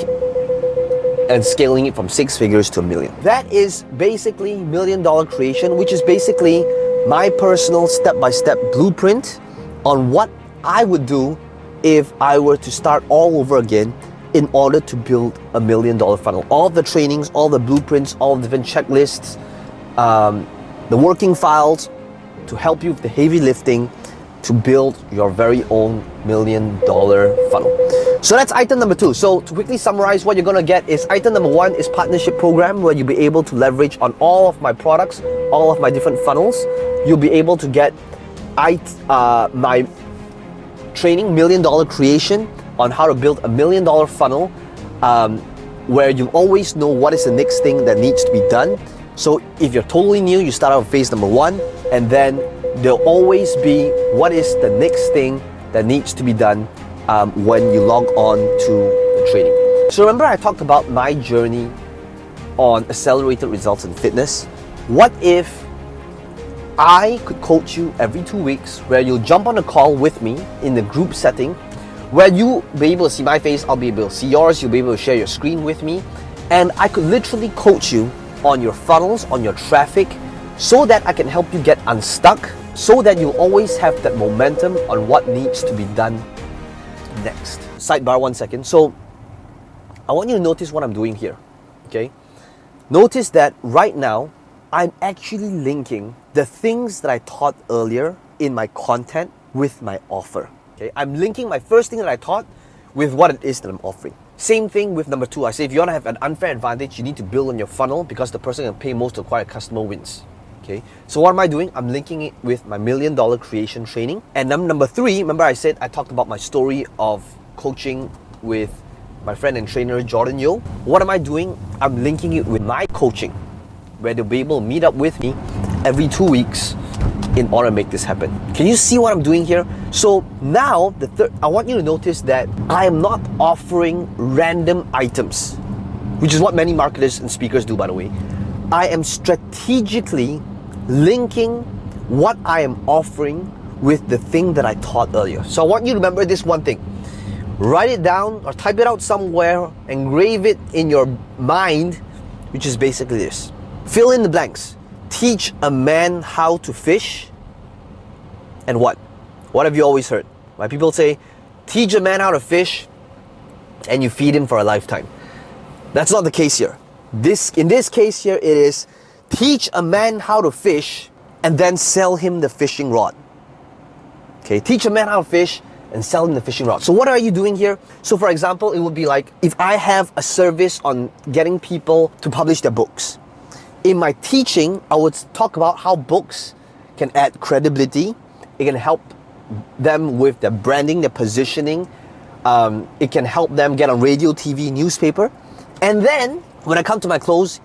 A: and scaling it from 6 figures to $1 million. That is basically $1 Million Creation, which is basically my personal step-by-step blueprint on what I would do if I were to start all over again in order to build $1 million funnel. All the trainings, all the blueprints, all the different checklists, the working files to help you with the heavy lifting to build your very own $1 million funnel. So that's item number 2. So to quickly summarize, what you're gonna get is item number 1 is partnership program, where you'll be able to leverage on all of my products, all of my different funnels. You'll be able to get my training, $1 Million Creation, on how to build $1 million funnel, where you always know what is the next thing that needs to be done. So if you're totally new, you start out with phase number 1, and then there'll always be what is the next thing that needs to be done when you log on to the training. So remember I talked about my journey on accelerated results in fitness? What if I could coach you every 2 weeks, where you'll jump on a call with me in the group setting, where you'll be able to see my face, I'll be able to see yours, you'll be able to share your screen with me, and I could literally coach you on your funnels, on your traffic, so that I can help you get unstuck, so that you'll always have that momentum on what needs to be done next. Sidebar 1 second. So I want you to notice what I'm doing here, okay? Notice that right now, I'm actually linking the things that I taught earlier in my content with my offer. Okay, I'm linking my first thing that I taught with what it is that I'm offering. Same thing with number 2. I say if you want to have an unfair advantage, you need to build on your funnel because the person who can pay most to acquire a customer wins. Okay, so what am I doing? I'm linking it with my $1 Million Creation training. And number 3, remember I said I talked about my story of coaching with my friend and trainer Jordan Yo. What am I doing? I'm linking it with my coaching, where they'll be able to meet up with me every 2 weeks in order to make this happen. Can you see what I'm doing here? So now, I want you to notice that I am not offering random items which is what many marketers and speakers do, by the way. I am strategically linking what I am offering with the thing that I taught earlier. So I want you to remember this one thing. Write it down or type it out somewhere, engrave it in your mind, which is basically this. Fill in the blanks. Teach a man how to fish. And what? What have you always heard? Right? People say, teach a man how to fish and you feed him for a lifetime. That's not the case here. In this case here, it is teach a man how to fish and then sell him the fishing rod. Okay, teach a man how to fish and sell him the fishing rod. So what are you doing here? So for example, it would be like if I have a service on getting people to publish their books. In my teaching, I would talk about how books can add credibility. It can help them with their branding, their positioning. It can help them get on radio, TV, newspaper. And then when I come to my close,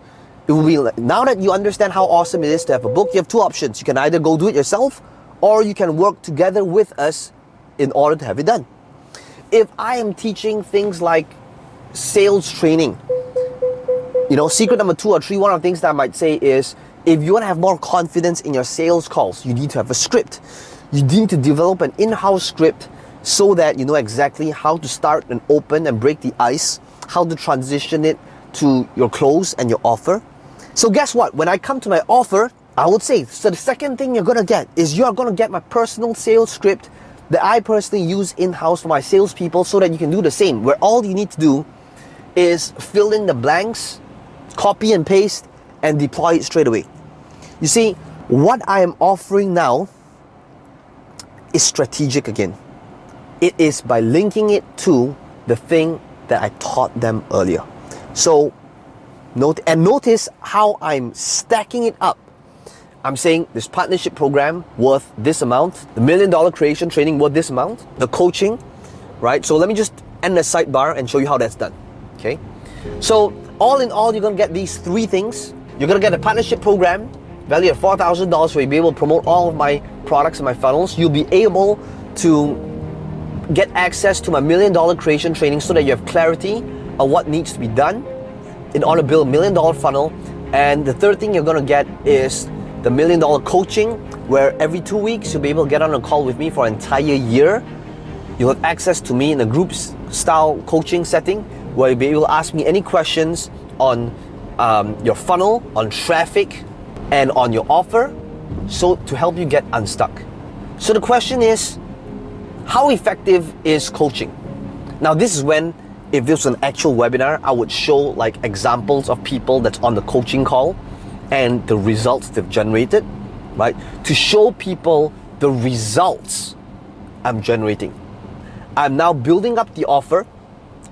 A: it will be like, now that you understand how awesome it is to have a book, you have two options. You can either go do it yourself or you can work together with us in order to have it done. If I am teaching things like sales training, secret number 2 or 3, one of the things that I might say is, if you want to have more confidence in your sales calls, you need to have a script. You need to develop an in-house script so that you know exactly how to start and open and break the ice, how to transition it to your close and your offer. So guess what? When I come to my offer, I would say, so the second thing you're going to get is you're going to get my personal sales script that I personally use in-house for my salespeople so that you can do the same, where all you need to do is fill in the blanks, copy and paste, and deploy it straight away. You see, what I am offering now is strategic again. It is by linking it to the thing that I taught them earlier. So, notice how I'm stacking it up. I'm saying this partnership program worth this amount, the $1 million creation training worth this amount, the coaching, right? So let me just end the sidebar and show you how that's done, okay? So all in all, you're gonna get these 3 things. You're gonna get a partnership program valued at $4,000 where you'll be able to promote all of my products and my funnels. You'll be able to get access to my $1 million creation training so that you have clarity on what needs to be done in order to build a $1 million funnel. And the third thing you're gonna get is the $1 million coaching, where every 2 weeks you'll be able to get on a call with me for an entire year. You'll have access to me in a group style coaching setting where you'll be able to ask me any questions on your funnel, on traffic, and on your offer, so to help you get unstuck. So the question is, how effective is coaching? Now this is when, if this was an actual webinar, I would show like examples of people that's on the coaching call and the results they've generated, right? To show people the results I'm generating. I'm now building up the offer.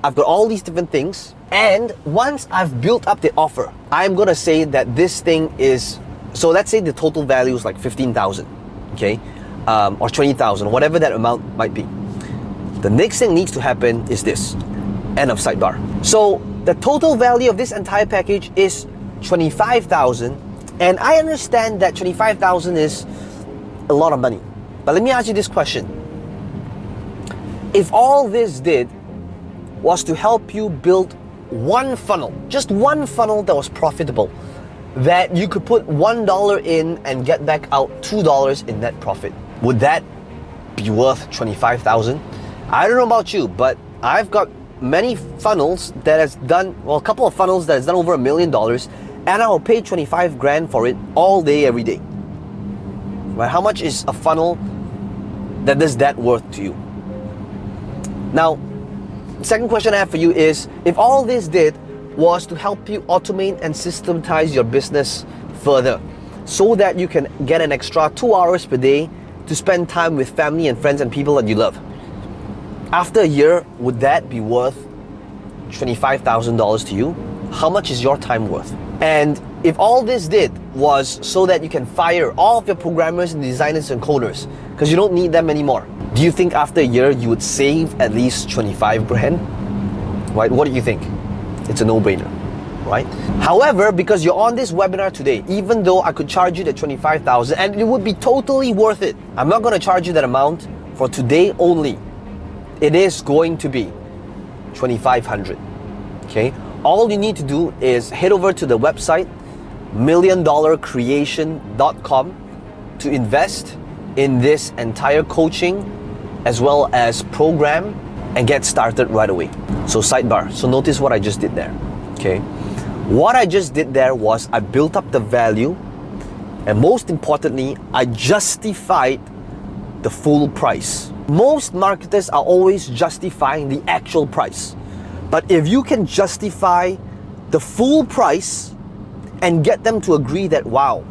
A: I've got all these different things. And once I've built up the offer, I'm gonna say that this thing is, so let's say the total value is like 15,000, okay? Or 20,000, whatever that amount might be. The next thing needs to happen is this, end of sidebar. So the total value of this entire package is 25,000, and I understand that 25,000 is a lot of money. But let me ask you this question. If all this did was to help you build one funnel, just one funnel that was profitable, that you could put $1 in and get back out $2 in net profit, would that be worth 25,000? I don't know about you, but I've got many funnels that has done, well, a couple of funnels that has done over $1 million, and I will pay 25 grand for it all day, every day. Right? How much is a funnel that is that worth to you? Now, second question I have for you is, if all this did was to help you automate and systematize your business further so that you can get an extra 2 hours per day to spend time with family and friends and people that you love, after a year, would that be worth $25,000 to you? How much is your time worth? And if all this did was so that you can fire all of your programmers and designers and coders because you don't need them anymore, do you think after a year you would save at least 25 grand? Right? What do you think? It's a no-brainer, right? However, because you're on this webinar today, even though I could charge you the 25,000 and it would be totally worth it, I'm not going to charge you that amount for today only. It is going to be 2,500. Okay? all you need to do is head over to the website milliondollarcreation.com to invest in this entire coaching as well as program and get started right away. So sidebar, so notice what I just did there, okay? What I just did there was I built up the value, and most importantly, I justified the full price. Most marketers are always justifying the actual price. But if you can justify the full price and get them to agree that, wow,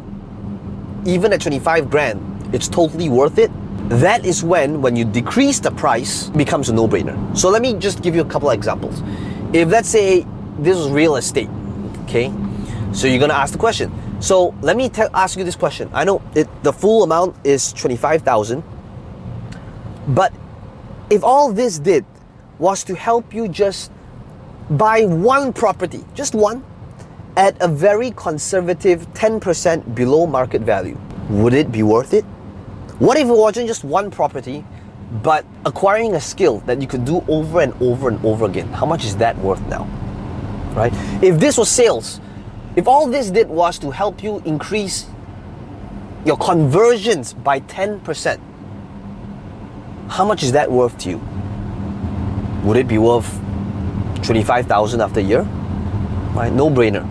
A: even at 25 grand, it's totally worth it, that is when you decrease the price, it becomes a no-brainer. So let me just give you a couple of examples. If let's say this is real estate, okay? So you're gonna ask the question. So let me ask you this question. I know the full amount is 25,000, but if all this did was to help you just buy one property, just one, at a very conservative 10% below market value, would it be worth it? What if it wasn't just one property, but acquiring a skill that you could do over and over and over again? How much is that worth now, right? If this was sales, if all this did was to help you increase your conversions by 10%, how much is that worth to you? Would it be worth 25,000 after a year? Right? No-brainer.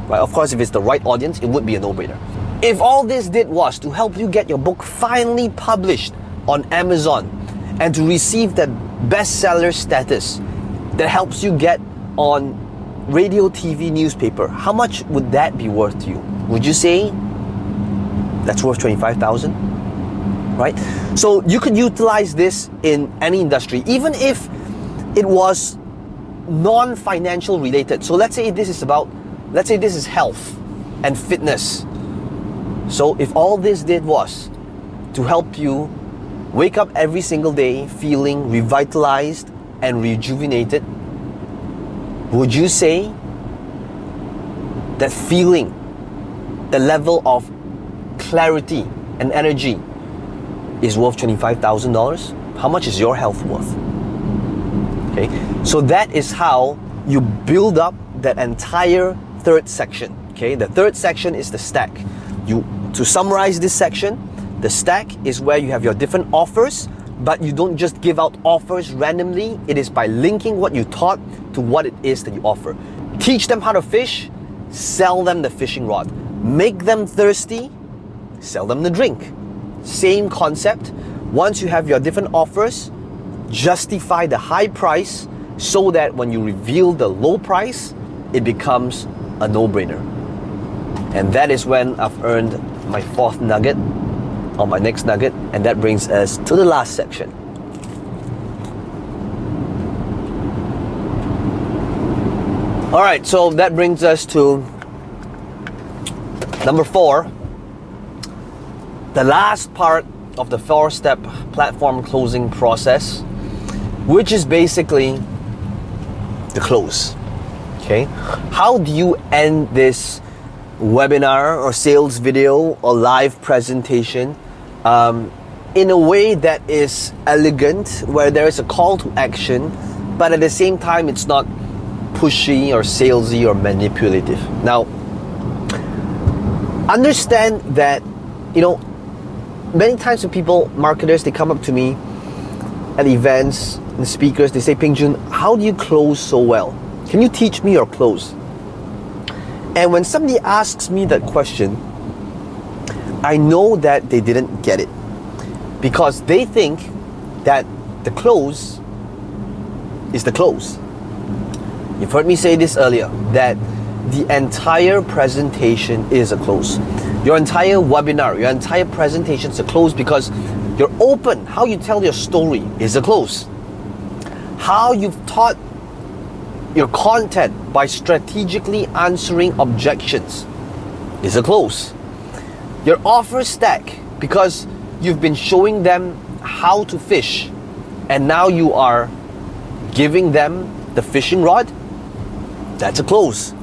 A: Right? Of course, if it's the right audience, it would be a no-brainer. If all this did was to help you get your book finally published on Amazon and to receive that bestseller status that helps you get on radio, TV, newspaper, how much would that be worth to you? Would you say that's worth 25,000? Right? So you could utilize this in any industry, even if it was non-financial related. So let's say this is health and fitness. So if all this did was to help you wake up every single day feeling revitalized and rejuvenated, would you say that feeling, the level of clarity and energy is worth $25,000? How much is your health worth? Okay, so that is how you build up that entire third section. Okay, the third section is the stack. To summarize this section, the stack is where you have your different offers, but you don't just give out offers randomly. It is by linking what you taught to what it is that you offer. Teach them how to fish, sell them the fishing rod. Make them thirsty, sell them the drink. Same concept. Once you have your different offers, justify the high price so that when you reveal the low price, it becomes a no-brainer. And that is when I've earned my fourth nugget, or my next nugget, and that brings us to the last section. Alright, so that brings us to number 4, the last part of the 4-step platform closing process, which is basically the close. Okay, how do you end this webinar or sales video or live presentation in a way that is elegant, where there is a call to action, but at the same time it's not pushy or salesy or manipulative? Now, understand that, many times when people, marketers, they come up to me at events, the speakers, they say, Peng Joon, how do you close so well? Can you teach me your close? And when somebody asks me that question, I know that they didn't get it, because they think that the close is the close. You've heard me say this earlier, that the entire presentation is a close. Your entire webinar, your entire presentation is a close, because you're open. How you tell your story is a close. How you've taught your content by strategically answering objections is a close. Your offer stack, because you've been showing them how to fish and now you are giving them the fishing rod, that's a close.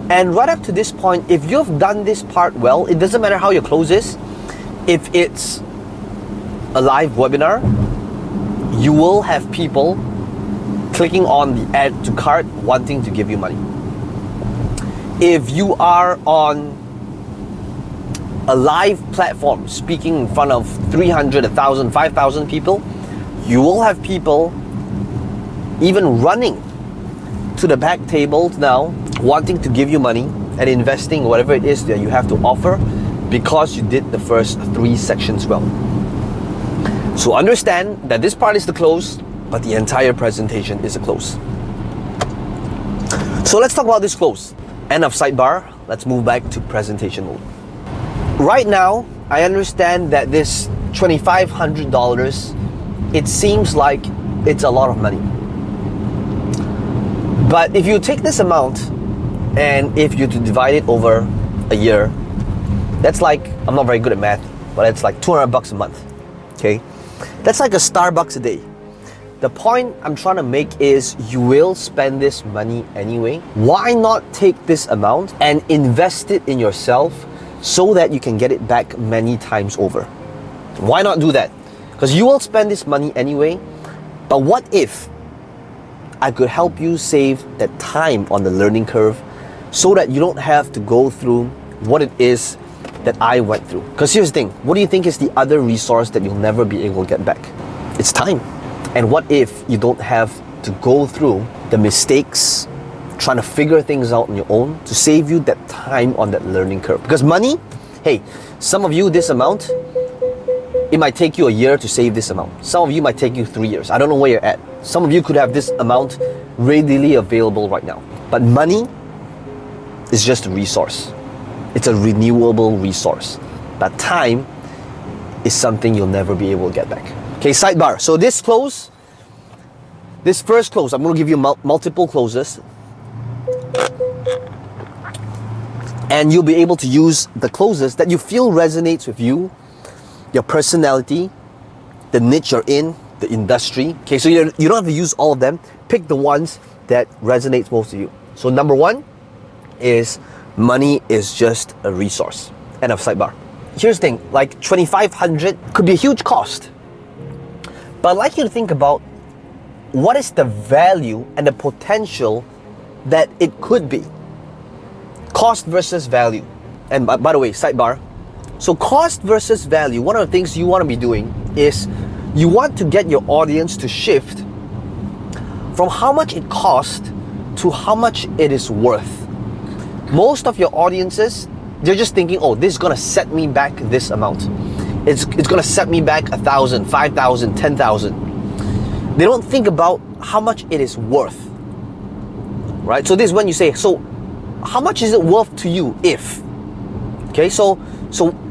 A: And right up to this point, if you've done this part well, it doesn't matter how your close is. If it's a live webinar, you will have people clicking on the add to cart wanting to give you money. If you are on a live platform speaking in front of 300, 1,000, 5,000 people, you will have people even running to the back tables now, wanting to give you money and investing whatever it is that you have to offer because you did the first 3 sections well. So understand that this part is the close, but the entire presentation is a close. So let's talk about this close. End of sidebar, let's move back to presentation mode. Right now, I understand that this $2,500, it seems like it's a lot of money. But if you take this amount and if you divide it over a year, that's like, I'm not very good at math, but it's like $200 a month, okay? That's like a Starbucks a day. The point I'm trying to make is you will spend this money anyway. Why not take this amount and invest it in yourself so that you can get it back many times over? Why not do that? Because you will spend this money anyway, but what if I could help you save that time on the learning curve so that you don't have to go through what it is that I went through? Because here's the thing, what do you think is the other resource that you'll never be able to get back? It's time. And what if you don't have to go through the mistakes, trying to figure things out on your own to save you that time on that learning curve? Because money, hey, some of you, this amount, it might take you a year to save this amount. Some of you might take you 3 years. I don't know where you're at. Some of you could have this amount readily available right now. But money is just a resource. It's a renewable resource. But time is something you'll never be able to get back. Okay, sidebar. So this close, this first close, I'm going to give you multiple closes. And you'll be able to use the closes that you feel resonates with you, your personality, the niche you're in, the industry. Okay, so you don't have to use all of them. Pick the ones that resonates most to you. So number 1 is money is just a resource. End of sidebar. Here's the thing, like $2,500 could be a huge cost. But I'd like you to think about what is the value and the potential that it could be. Cost versus value. And by the way, sidebar. So cost versus value, one of the things you want to be doing is you want to get your audience to shift from how much it costs to how much it is worth. Most of your audiences, they're just thinking, oh, this is going to set me back this amount. It's going to set me back 1,000, 5,000, 10,000. They don't think about how much it is worth, right? So this is when you say, so how much is it worth to you if? Okay,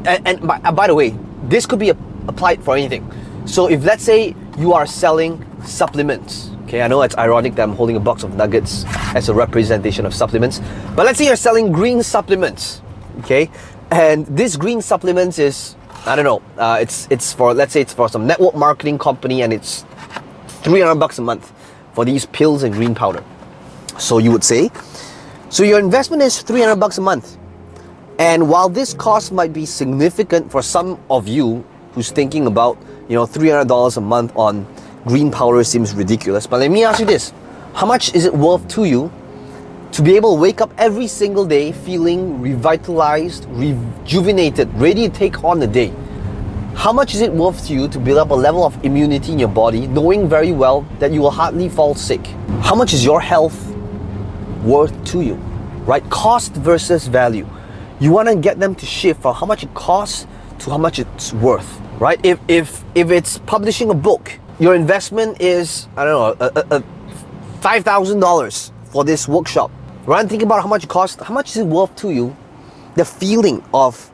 A: and by the way, this could be applied for anything. So if let's say you are selling supplements, okay, I know it's ironic that I'm holding a box of nuggets as a representation of supplements, but let's say you're selling green supplements, okay, and this green supplements is, I don't know, it's for, let's say it's for some network marketing company and it's $300 a month for these pills and green powder. So you would say, so your investment is $300 a month. And while this cost might be significant for some of you who's thinking about, $300 a month on green powder seems ridiculous. But let me ask you this, how much is it worth to you to be able to wake up every single day feeling revitalized, rejuvenated, ready to take on the day? How much is it worth to you to build up a level of immunity in your body, knowing very well that you will hardly fall sick? How much is your health worth to you, right? Cost versus value. You want to get them to shift from how much it costs to how much it's worth, right? If it's publishing a book, your investment is, I don't know, $5,000 for this workshop. Rather than thinking about how much it costs, how much is it worth to you? The feeling of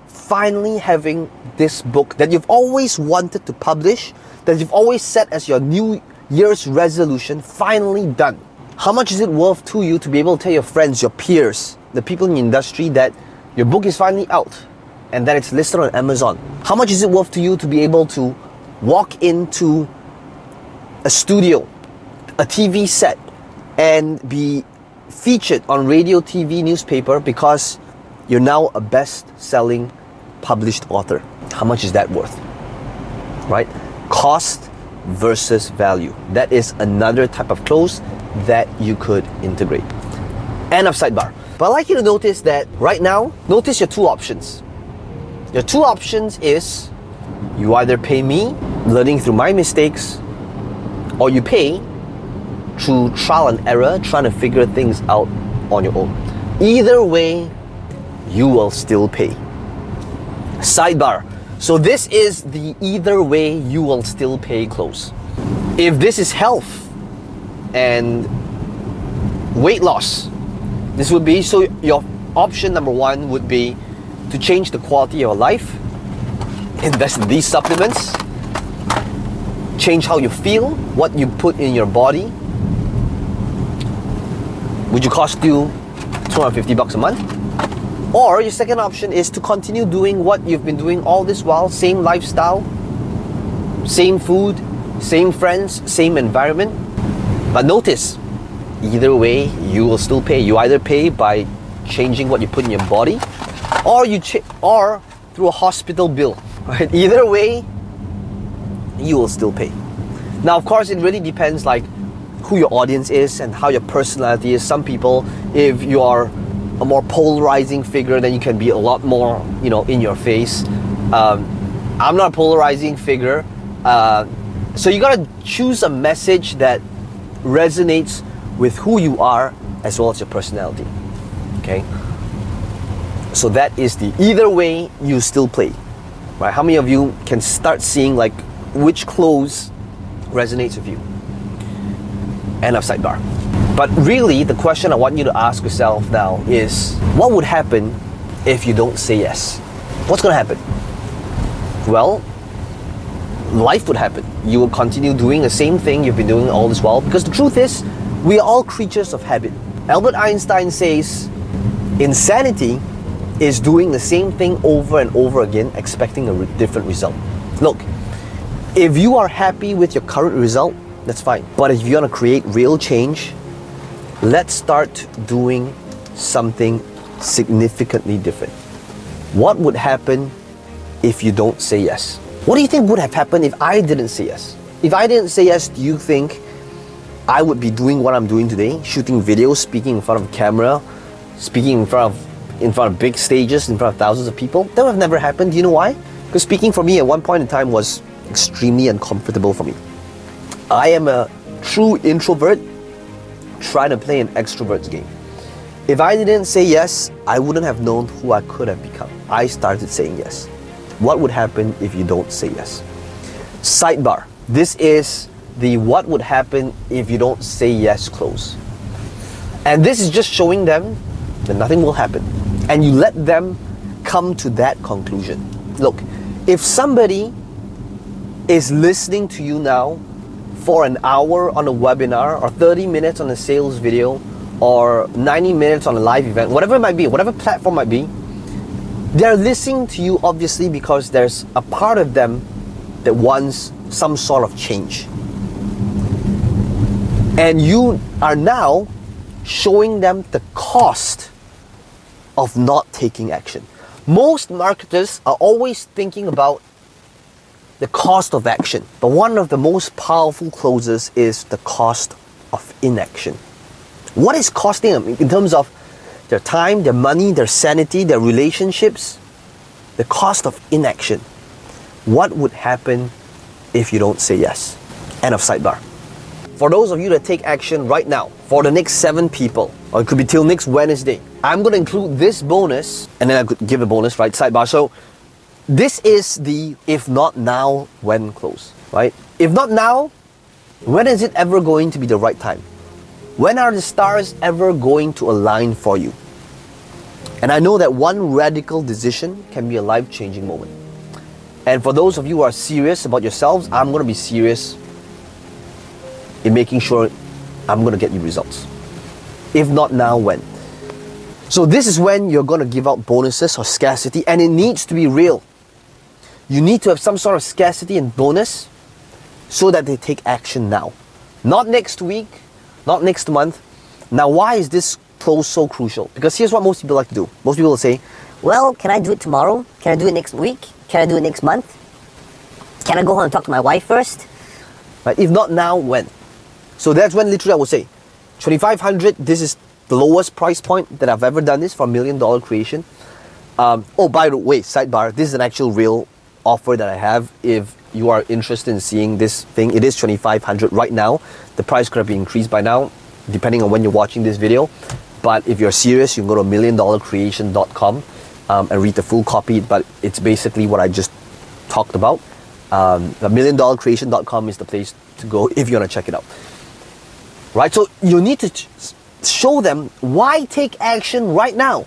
A: finally having this book that you've always wanted to publish, that you've always set as your New Year's resolution, finally done. How much is it worth to you to be able to tell your friends, your peers, the people in the industry that your book is finally out and that it's listed on Amazon? How much is it worth to you to be able to walk into a studio, a TV set, and be featured on radio, TV, newspaper because you're now a best-selling published author? How much is that worth, right? Cost versus value. That is another type of close that you could integrate. End of sidebar. But I'd like you to notice that right now, notice your two options. Your two options is you either pay me, learning through my mistakes, or you pay through trial and error, trying to figure things out on your own. Either way, you will still pay. Sidebar. So this is the either way you will still pay close. If this is health and weight loss, this would be, so your option number one would be to change the quality of your life, invest in these supplements, change how you feel, what you put in your body. Would you cost you $250 a month? Or your second option is to continue doing what you've been doing all this while, same lifestyle, same food, same friends, same environment. But notice, either way, you will still pay. You either pay by changing what you put in your body, or or through a hospital bill. Right? Either way, you will still pay. Now, of course, it really depends like who your audience is and how your personality is. Some people, if you are a more polarizing figure, then you can be a lot more, in your face. I'm not a polarizing figure, so you gotta choose a message that resonates with who you are as well as your personality. Okay. So that is the either way you still play, right? How many of you can start seeing like which clothes resonates with you? End of sidebar. But really, the question I want you to ask yourself now is, what would happen if you don't say yes? What's going to happen? Well, life would happen. You will continue doing the same thing you've been doing all this while, because the truth is, we are all creatures of habit. Albert Einstein says, insanity is doing the same thing over and over again, expecting a different result. Look, if you are happy with your current result, that's fine. But if you want to create real change, let's start doing something significantly different. What would happen if you don't say yes? What do you think would have happened if I didn't say yes? If I didn't say yes, do you think I would be doing what I'm doing today? Shooting videos, speaking in front of a camera, speaking in front of big stages, in front of thousands of people? That would have never happened. Do you know why? Because speaking for me at one point in time was extremely uncomfortable for me. I am a true introvert trying to play an extrovert's game. If I didn't say yes, I wouldn't have known who I could have become. I started saying yes. What would happen if you don't say yes? Sidebar. This is the what would happen if you don't say yes close. And this is just showing them that nothing will happen. And you let them come to that conclusion. Look, if somebody is listening to you now for an hour on a webinar, or 30 minutes on a sales video, or 90 minutes on a live event, whatever it might be, whatever platform might be, they're listening to you obviously because there's a part of them that wants some sort of change. And you are now showing them the cost of not taking action. Most marketers are always thinking about the cost of action, but one of the most powerful closes is the cost of inaction. What is costing them in terms of their time, their money, their sanity, their relationships? The cost of inaction. What would happen if you don't say yes? End of sidebar. For those of you that take action right now, for the next 7 people, or it could be till next Wednesday, I'm going to include this bonus, and then I could give a bonus, right? Sidebar. So this is the if not now, when close, right? If not now, when is it ever going to be the right time? When are the stars ever going to align for you? And I know that one radical decision can be a life-changing moment. And for those of you who are serious about yourselves, I'm going to be serious in making sure I'm going to get you results. If not now, when? So this is when you're going to give out bonuses or scarcity, and it needs to be real. You need to have some sort of scarcity and bonus so that they take action now. Not next week, not next month. Now, why is this close so crucial? Because here's what most people like to do. Most people will say,
C: Well, can I do it tomorrow? Can I do it next week? Can I do it next month? Can I go home and talk to my wife first?
A: right? If not now, when? So that's when literally I would say, 2,500, this is the lowest price point that I've ever done this for $1 million creation. Oh, by the way, sidebar, this is an actual real offer that I have. If you are interested in seeing this thing, it is $2,500 right now. The price could have been increased by now, depending on when you're watching this video. But if you're serious, you can go to milliondollarcreation.com and read the full copy. But it's basically what I just talked about. The milliondollarcreation.com is the place to go if you want to check it out. Right? So you need to show them why take action right now.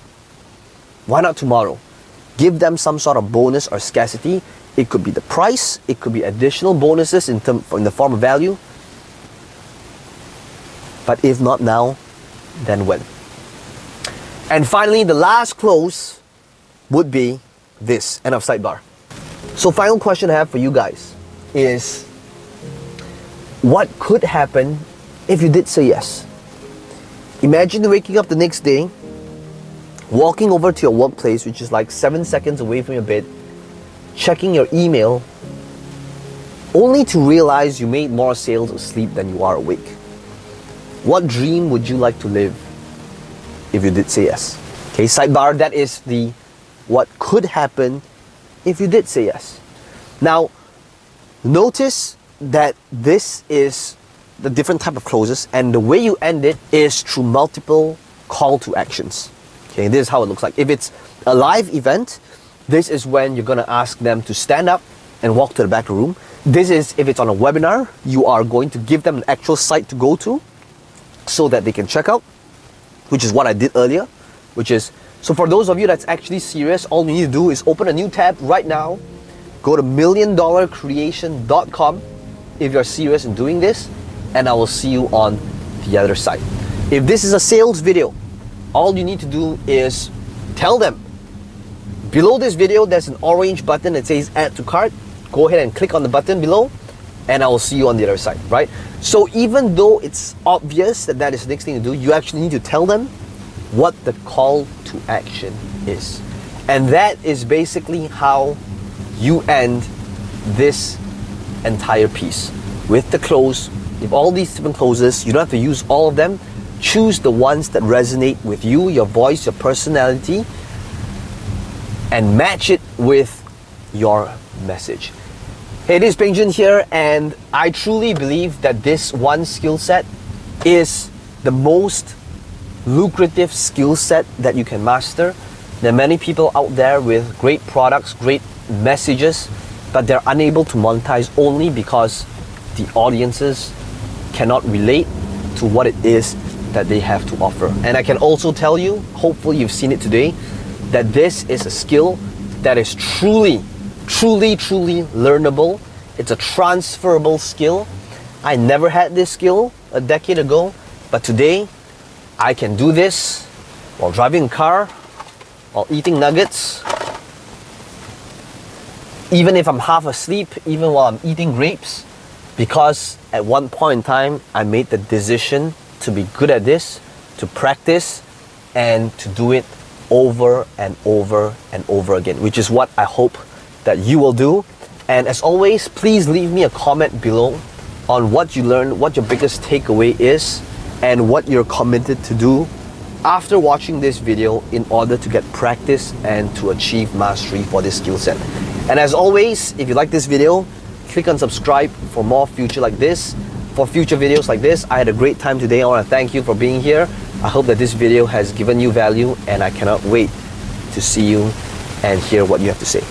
A: Why not tomorrow? Give them some sort of bonus or scarcity. It could be the price. It could be additional bonuses in the form of value. But if not now, then when? And finally, the last close would be this. End of sidebar. So final question I have for you guys is, what could happen if you did say yes? Imagine waking up the next day, walking over to your workplace, which is like 7 seconds away from your bed, checking your email, only to realize you made more sales asleep than you are awake. What dream would you like to live if you did say yes? Okay, sidebar, that is the what could happen if you did say yes. Now, notice that this is the different type of closes, and the way you end it is through multiple call to actions. Okay, this is how it looks like. If it's a live event, this is when you're gonna ask them to stand up and walk to the back of the room. This is if it's on a webinar, you are going to give them an actual site to go to so that they can check out, which is what I did earlier, which is, so for those of you that's actually serious, all you need to do is open a new tab right now, go to milliondollarcreation.com if you're serious in doing this, and I will see you on the other side. If this is a sales video, all you need to do is tell them, below this video there's an orange button that says add to cart. Go ahead and click on the button below, and I will see you on the other side, right? So even though it's obvious that that is the next thing to do, you actually need to tell them what the call to action is. And that is basically how you end this entire piece. With the close, if all these different closes, you don't have to use all of them. Choose the ones that resonate with you, your voice, your personality, and match it with your message. Hey, this is Peng here, and I truly believe that this one skill set is the most lucrative skill set that you can master. There are many people out there with great products, great messages, but they're unable to monetize only because the audiences cannot relate to what it is that they have to offer. And I can also tell you, hopefully you've seen it today, that this is a skill that is truly learnable. It's a transferable skill. I never had this skill a decade ago, but today I can do this while driving a car, while eating nuggets, even if I'm half asleep, even while I'm eating grapes, because at one point in time I made the decision to be good at this, to practice, and to do it over and over and over again, which is what I hope that you will do. And as always, please leave me a comment below on what you learned, what your biggest takeaway is, and what you're committed to do after watching this video in order to get practice and to achieve mastery for this skill set. And as always, if you like this video, click on subscribe for more future videos like this. I had a great time today. I want to thank you for being here. I hope that this video has given you value, and I cannot wait to see you and hear what you have to say.